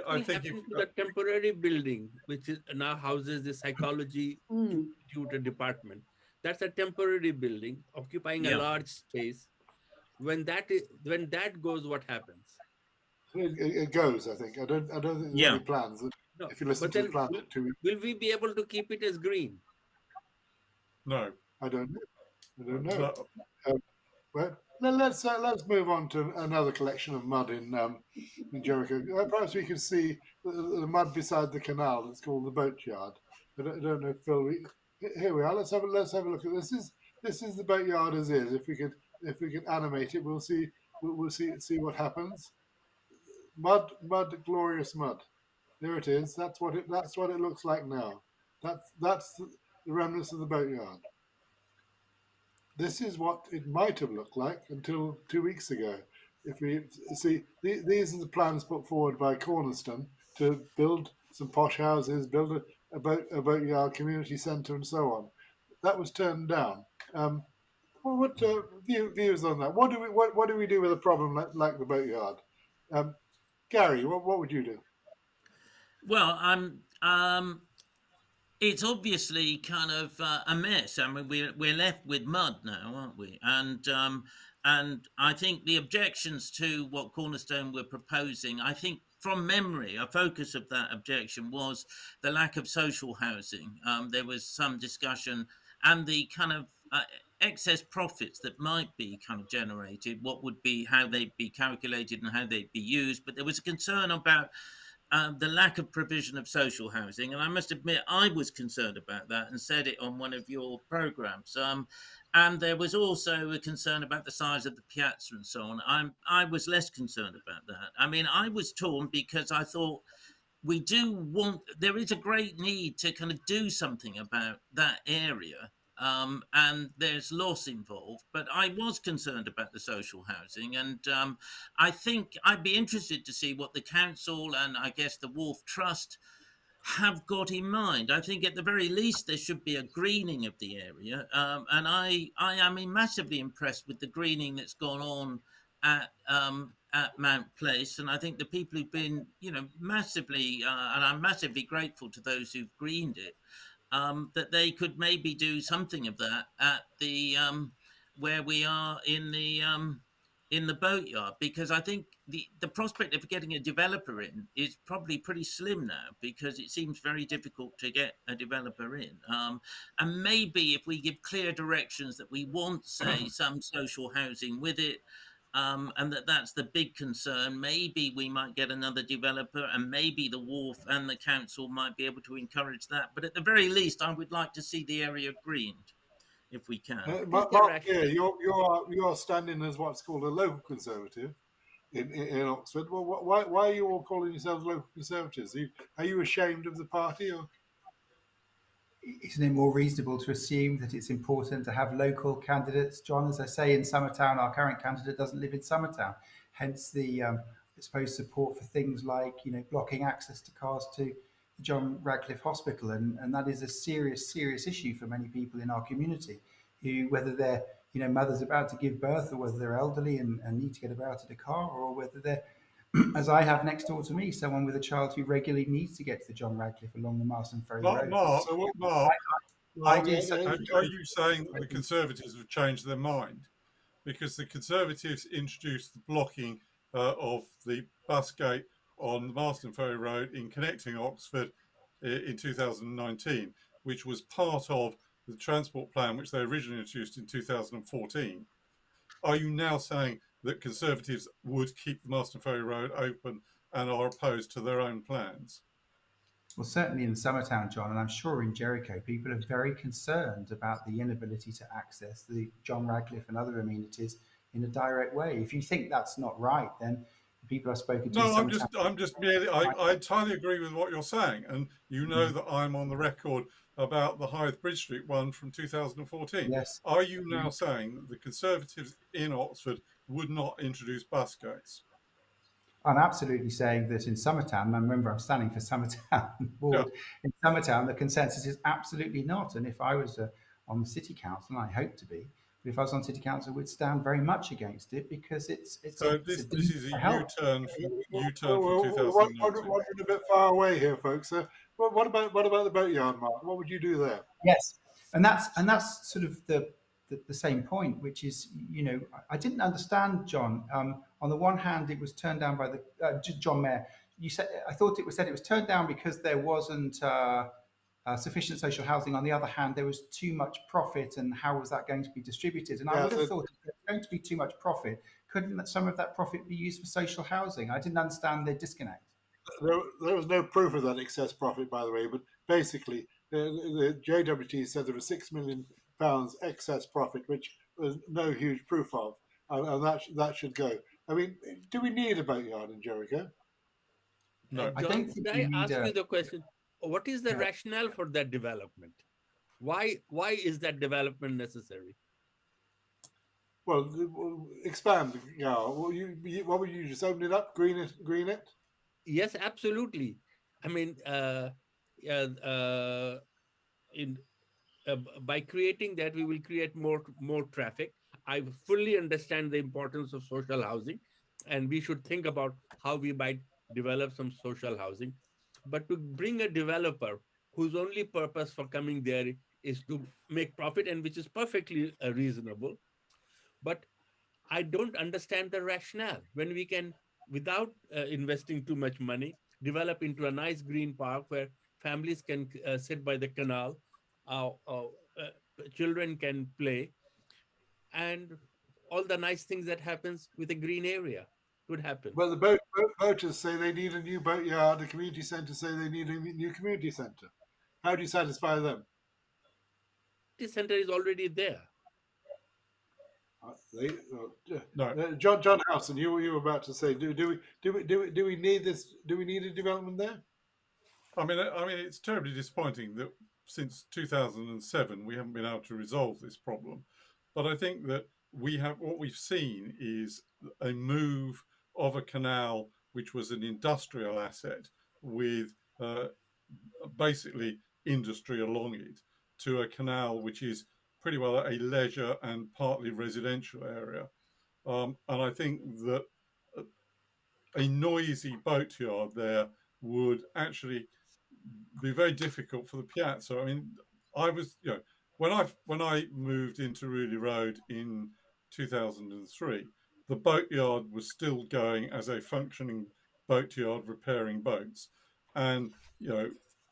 I think the temporary building, which is now houses the psychology institute department, that's a temporary building occupying a large space. When that goes, what happens? It goes. I think. I don't think there's any plans. No, if you listen to the plan, will we be able to keep it as green? No, I don't know. Well, let's move on to another collection of mud in Jericho. Perhaps we can see the mud beside the canal. That's called the boatyard. I don't know, Phil. Here we are. Let's have a look at this. This is the boatyard as is. If we could animate it, we'll see what happens. Mud, glorious mud. There it is. That's what it looks like now. That's the remnants of the boatyard. This is what it might have looked like until 2 weeks ago. If we see, these are the plans put forward by Cornerstone to build some posh houses, build a boatyard community centre, and so on. That was turned down. What views on that? What do we do with a problem like the boatyard? Gary, what would you do? Well, it's obviously kind of a mess. I mean, we're left with mud now, aren't we? And I think the objections to what Cornerstone were proposing, I think from memory, a focus of that objection was the lack of social housing. There was some discussion and the kind of excess profits that might be kind of generated, how they'd be calculated and how they'd be used. But there was a concern about the lack of provision of social housing. And I must admit, I was concerned about that and said it on one of your programs. And there was also a concern about the size of the piazza and so on. I was less concerned about that. I mean, I was torn because I thought there is a great need to kind of do something about that area. And there's loss involved, but I was concerned about the social housing, and I think I'd be interested to see what the council and I guess the Wharf Trust have got in mind. I think at the very least there should be a greening of the area, and I am massively impressed with the greening that's gone on at Mount Place, and I think the people who've been massively, and I'm massively grateful to those who've greened it. That they could maybe do something of that at the where we are in the boatyard, because I think the prospect of getting a developer in is probably pretty slim now, because it seems very difficult to get a developer in. And maybe if we give clear directions that we want, say, some social housing with it, and that's the big concern. Maybe we might get another developer, and maybe the wharf and the council might be able to encourage that. But at the very least, I would like to see the area greened, if we can. Mark, yeah, you are standing as what's called a local conservative in Oxford. Well, why are you all calling yourselves local conservatives? Are you ashamed of the party, or? Isn't it more reasonable to assume that it's important to have local candidates? John, as I say, in Summertown, our current candidate doesn't live in Summertown. Hence the, I suppose, support for things like, blocking access to cars to the John Radcliffe Hospital. And that is a serious, serious issue for many people in our community who, whether they're, mothers about to give birth, or whether they're elderly and need to get about in a car, or whether they're, as I have next door to me, someone with a child who regularly needs to get to the John Radcliffe along the Marston Ferry Road. Mark, I do. Are you saying that the Conservatives have changed their mind? Because the Conservatives introduced the blocking of the bus gate on the Marston Ferry Road in connecting Oxford in 2019, which was part of the transport plan which they originally introduced in 2014. Are you now saying that Conservatives would keep the Marston Ferry Road open and are opposed to their own plans? Well, certainly in Summertown, John, and I'm sure in Jericho, people are very concerned about the inability to access the John Radcliffe and other amenities in a direct way. If you think that's not right, then the people I've spoken to. No, I'm just merely. I entirely agree with what you're saying, and you know that I'm on the record about the Hythe Bridge Street one from 2014. Yes. Are you now saying that the Conservatives in Oxford would not introduce bus gates? I'm absolutely saying that in Summertown, and remember I'm standing for Summertown Ward, in Summertown the consensus is absolutely not. And if I was on the City Council, and I hope to be, but if I was on City Council, we'd stand very much against it, because it's so this is a U-turn from 2019. We're a bit far away here, folks. What about the boatyard, Mark? What would you do there? Yes, and that's sort of the same point, which is, I didn't understand, John. On the one hand, it was turned down by the John Mair. You said, I thought it was said it was turned down because there wasn't sufficient social housing. On the other hand, there was too much profit, and how was that going to be distributed? And I would have thought if there's going to be too much profit, couldn't some of that profit be used for social housing? I didn't understand the disconnect. There was no proof of that excess profit, by the way, but basically the JWT said there was £6 million excess profit, which there's no huge proof of, and that should go. I mean, do we need a boatyard in Jericho? No. John, could I ask you the question? What is the rationale for that development? Why is that development necessary? Well, expand. Yeah. Well, what would you just open it up, green it? Yes, absolutely. I mean, by creating that, we will create more traffic. I fully understand the importance of social housing, and we should think about how we might develop some social housing. But to bring a developer whose only purpose for coming there is to make profit, and which is perfectly reasonable, but I don't understand the rationale when we can, without investing too much money, develop into a nice green park where families can sit by the canal, children can play, and all the nice things that happens with a green area would happen. Well, the boaters say they need a new boatyard. The community centre say they need a new community centre. How do you satisfy them? The centre is already there. No. John Howson, you were about to say, do we need this? Do we need a development there? I mean, it's terribly disappointing that since 2007 we haven't been able to resolve this problem. But I think that what we've seen is a move of a canal which was an industrial asset with basically industry along it, to a canal which is pretty well a leisure and partly residential area. And I think that a noisy boatyard there would actually be very difficult for the piazza. I mean, I was, when I moved into Rooley Road in 2003, the boatyard was still going as a functioning boatyard repairing boats, and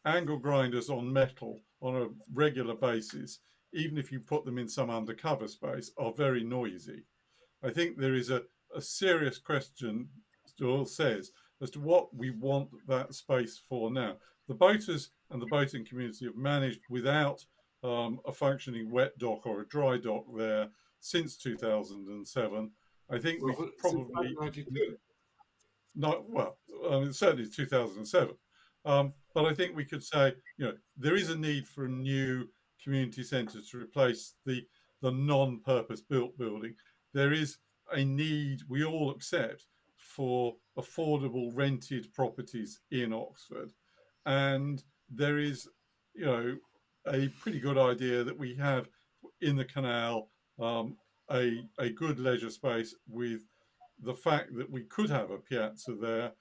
angle grinders on metal on a regular basis, even if you put them in some undercover space, are very noisy. I think there is a a serious question still says as to what we want that space for now. The boaters and the boating community have managed without a functioning wet dock or a dry dock there since 2007. I think we could probably... 1992. Not well. I mean, certainly 2007, but I think we could say, there is a need for a new community centre to replace the non-purpose built building. There is a need we all accept for affordable rented properties in Oxford, and there is, a pretty good idea that we have in the canal a good leisure space with the fact that we could have a piazza there,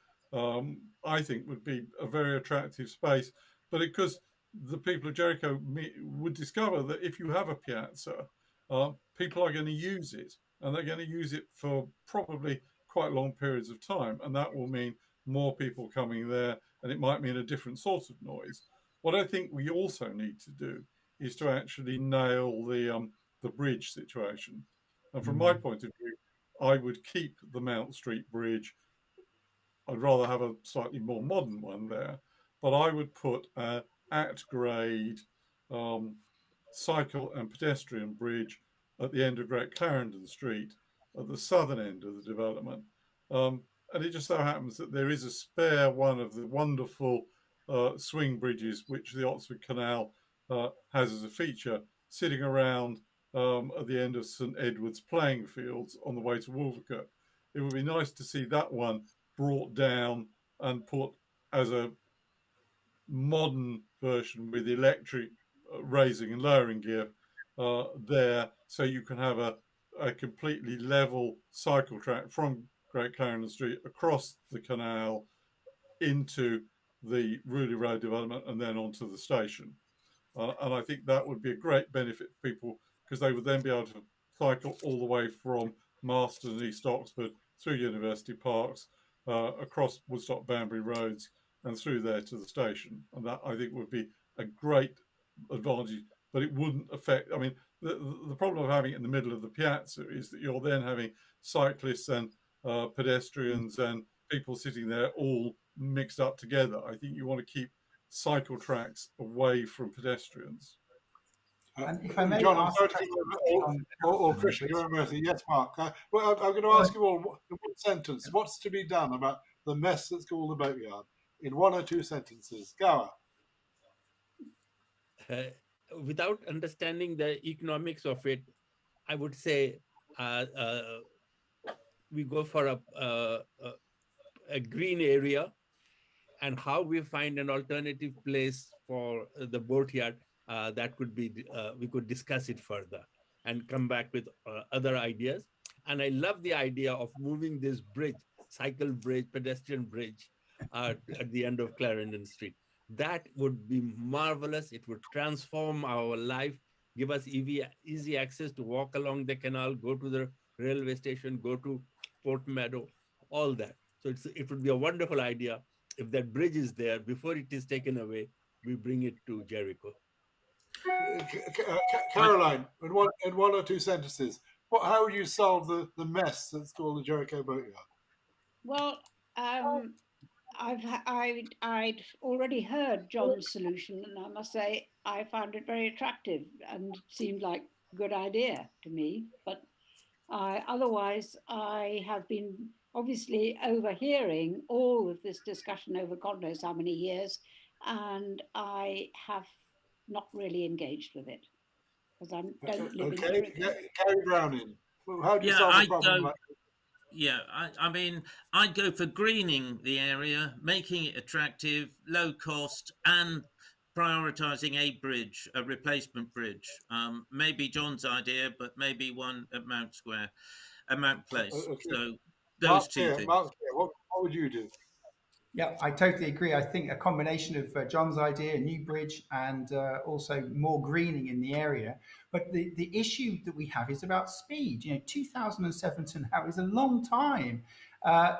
I think would be a very attractive space. But because the people of Jericho would discover that if you have a piazza, people are going to use it, and they're going to use it for probably quite long periods of time, and that will mean more people coming there, and it might mean a different sort of noise. What I think we also need to do is to actually nail the bridge situation. And from my point of view, I would keep the Mount Street Bridge. I'd rather have a slightly more modern one there, but I would put an at-grade cycle and pedestrian bridge at the end of Great Clarendon Street, at the southern end of the development. And it just so happens that there is a spare one of the wonderful swing bridges which the Oxford Canal has as a feature, sitting around at the end of St Edward's playing fields on the way to Wolvercote. It would be nice to see that one brought down and put as a modern version with electric raising and lowering gear there, so you can have a completely level cycle track from Great Clarendon Street across the canal into the Ruley Road development and then onto the station. And I think that would be a great benefit for people, because they would then be able to cycle all the way from Marston and East Oxford through University Parks, across Woodstock Banbury roads and through there to the station. And that, I think, would be a great advantage, but it wouldn't affect... I mean, the problem of having it in the middle of the piazza is that you're then having cyclists and pedestrians and people sitting there all mixed up together. I think you want to keep cycle tracks away from pedestrians. And if I may John, ask, I'm sorry or Christian, your mercy. Yes, Mark. Well, I'm going to ask you all in one sentence. What's to be done about the mess that's called the boatyard? In one or two sentences. Gowher. Without understanding the economics of it, I would say we go for a green area, and how we find an alternative place for the boatyard, that could be, we could discuss it further and come back with other ideas. And I love the idea of moving this bridge, cycle bridge, pedestrian bridge, at the end of Clarendon Street. That would be marvelous. It would transform our life, give us easy access to walk along the canal, go to the railway station, go to Port Meadow, all that. So it would be a wonderful idea. If that bridge is there, before it is taken away, we bring it to Jericho. Caroline, in one or two sentences, how would you solve the mess that's called the Jericho boatyard? Well, I'd already heard John's solution, and I must say I found it very attractive and seemed like a good idea to me. But otherwise, I have been obviously overhearing all of this discussion over God knows how many years, and I have not really engaged with it because I don't live in Jericho. Carry Brown in. Well, how do you solve the problem? I mean, I'd go for greening the area, making it attractive, low cost, and prioritising a bridge, a replacement bridge. Maybe John's idea, but maybe one at Mount Square, at Mount Place. Okay. So those two things. Mark, what would you do? Yeah, I totally agree. I think a combination of John's idea, a new bridge, and also more greening in the area. But the issue that we have is about speed. 2007 to now is a long time.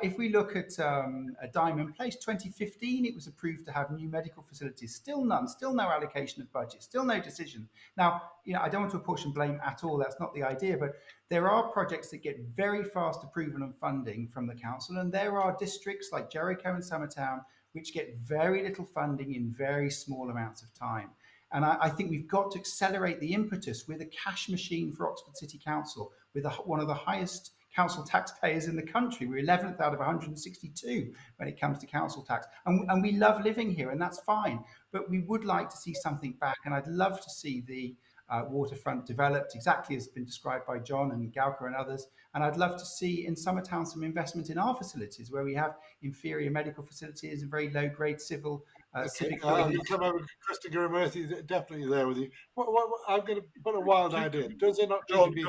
If we look at a Diamond Place, 2015, it was approved to have new medical facilities. Still none, still no allocation of budget, still no decision. Now, I don't want to apportion blame at all. That's not the idea, but there are projects that get very fast approval and funding from the council, and there are districts like Jericho and Summertown which get very little funding in very small amounts of time. And I think we've got to accelerate the impetus with a cash machine for Oxford City Council, with one of the highest council taxpayers in the country. We're 11th out of 162 when it comes to council tax. And we love living here, and that's fine. But we would like to see something back. And I'd love to see the waterfront developed exactly as been described by John and Gowher and others. And I'd love to see in Summertown some investment in our facilities, where we have inferior medical facilities and very low-grade civic. You come over, Krista Gurimurthy, definitely there with you. I'm going to put a wild idea. Does it not John, need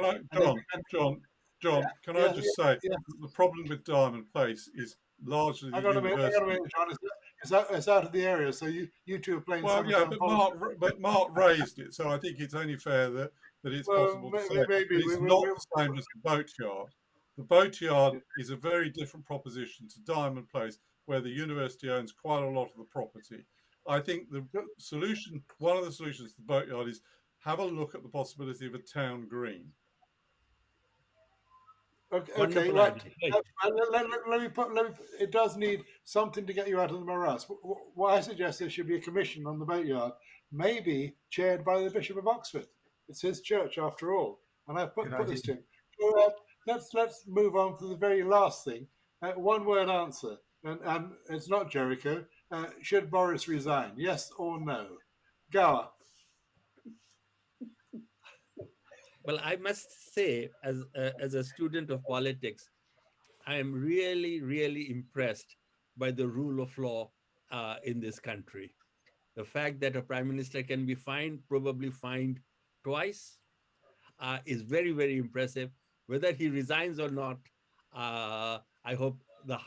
John, can I just say the problem with Diamond Place is largely the university. Hang on a minute, John. It's out of the area, so you two are playing. Well, yeah, but Mark raised it, so I think it's only fair that it's possible to say it's not the same as the boatyard. The boatyard is a very different proposition to Diamond Place, where the university owns quite a lot of the property. I think one of the solutions to the boatyard is have a look at the possibility of a town green. Okay, right. Let me put. It does need something to get you out of the morass. What I suggest there should be a commission on the boatyard, maybe chaired by the Bishop of Oxford. It's his church after all, and I've put this to him. So, let's move on to the very last thing. One word answer, and it's not Jericho. Should Boris resign? Yes or no? Gowher. Well, I must say, as a student of politics, I am really, really impressed by the rule of law in this country. The fact that a prime minister can be probably fined twice, is very, very impressive. Whether he resigns or not, I hope the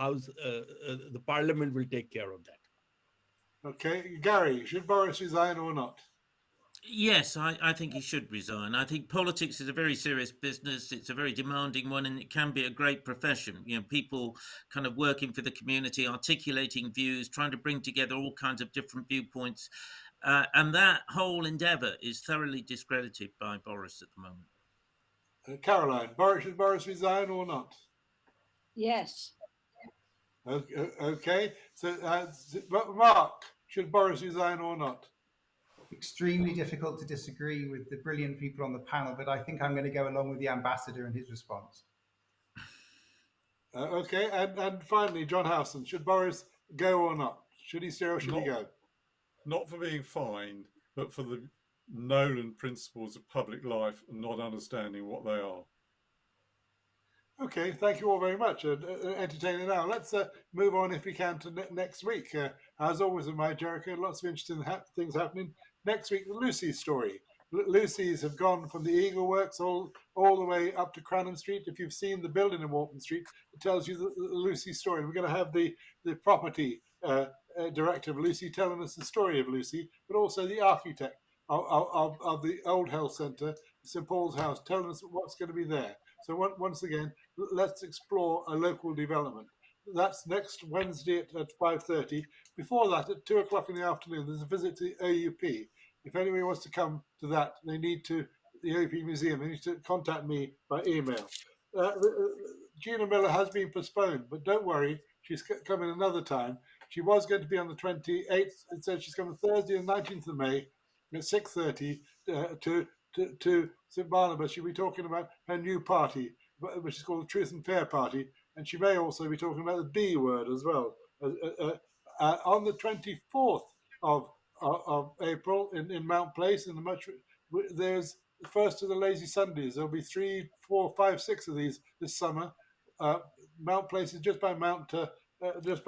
the Parliament will take care of that. Okay, Gary, should Boris resign or not? Yes, I think he should resign. I think politics is a very serious business. It's a very demanding one, and it can be a great profession. People kind of working for the community, articulating views, trying to bring together all kinds of different viewpoints. And that whole endeavour is thoroughly discredited by Boris at the moment. Caroline, should Boris resign or not? Yes. Okay. So, Mark, should Boris resign or not? Extremely difficult to disagree with the brilliant people on the panel, but I think I'm going to go along with the ambassador and his response. Okay, and finally, John Howson, should Boris go or not? Should he stay or should he go? Not for being fined, but for the Nolan principles of public life and not understanding what they are. Okay, thank you all very much. Entertaining now. Let's move on, if we can, to next week. As always in my Jericho, lots of interesting things happening. Next week, Lucy's story. Lucy's have gone from the Eagle Works all the way up to Cranham Street. If you've seen the building in Walton Street, it tells you the Lucy story. We're going to have the property director of Lucy telling us the story of Lucy, but also the architect of the old health centre, St Paul's House, telling us what's going to be there. So once again, let's explore a local development. That's next Wednesday at 5:30. Before that, at 2 o'clock in the afternoon, there's a visit to the OUP. If anybody wants to come to that, they need to, the OUP Museum, they need to contact me by email. Gina Miller has been postponed, but don't worry, she's coming another time. She was going to be on the 28th, and so she's coming Thursday, the 19th of May at 6:30 to St Barnabas. She'll be talking about her new party, which is called the Truth and Fair Party, and she may also be talking about the B word as well. On the 24th of April in Mount Place, there's the first of the Lazy Sundays. There'll be 3, 4, 5, 6 of these this summer. Mount Place is just by just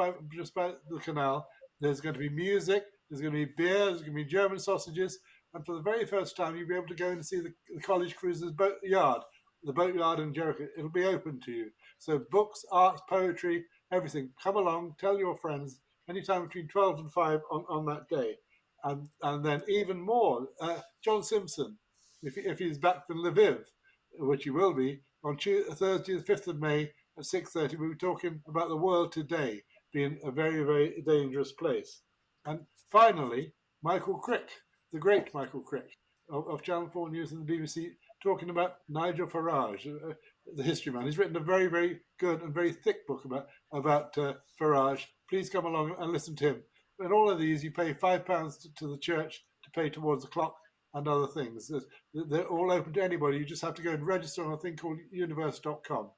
by the canal. There's going to be music. There's going to be beer. There's going to be German sausages. And for the very first time, you'll be able to go and see the College Cruisers boatyard, the boatyard in Jericho. It'll be open to you. So books, arts, poetry, everything. Come along, tell your friends, anytime between 12 and 5 on that day. And then even more, John Simpson, if he's back from Lviv, which he will be, on Thursday, the 5th of May, at 6:30, we'll be talking about the world today being a very, very dangerous place. And finally, Michael Crick, the great Michael Crick of Channel 4 News and the BBC, talking about Nigel Farage, the history man. He's written a very, very good and very thick book about Farage. Please come along and listen to him. In all of these, you pay £5 to the church to pay towards the clock and other things. They're all open to anybody. You just have to go and register on a thing called universe.com.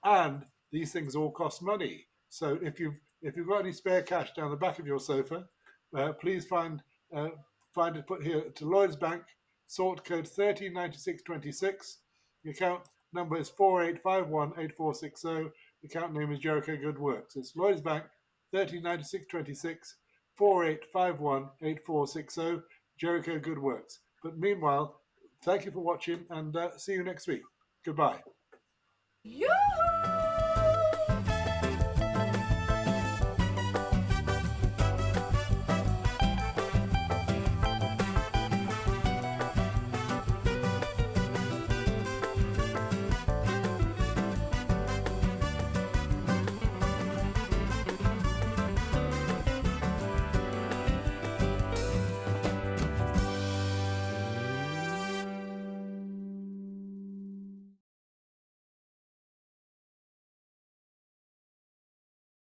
And these things all cost money. So if you've got any spare cash down the back of your sofa, please find it put here to Lloyds Bank, sort code 139626. The account number is 48518460. The account name is Jericho Good Works. It's Lloyds Bank, 139626, 48518460, Jericho Good Works. But meanwhile, thank you for watching and see you next week. Goodbye. Yoo-hoo!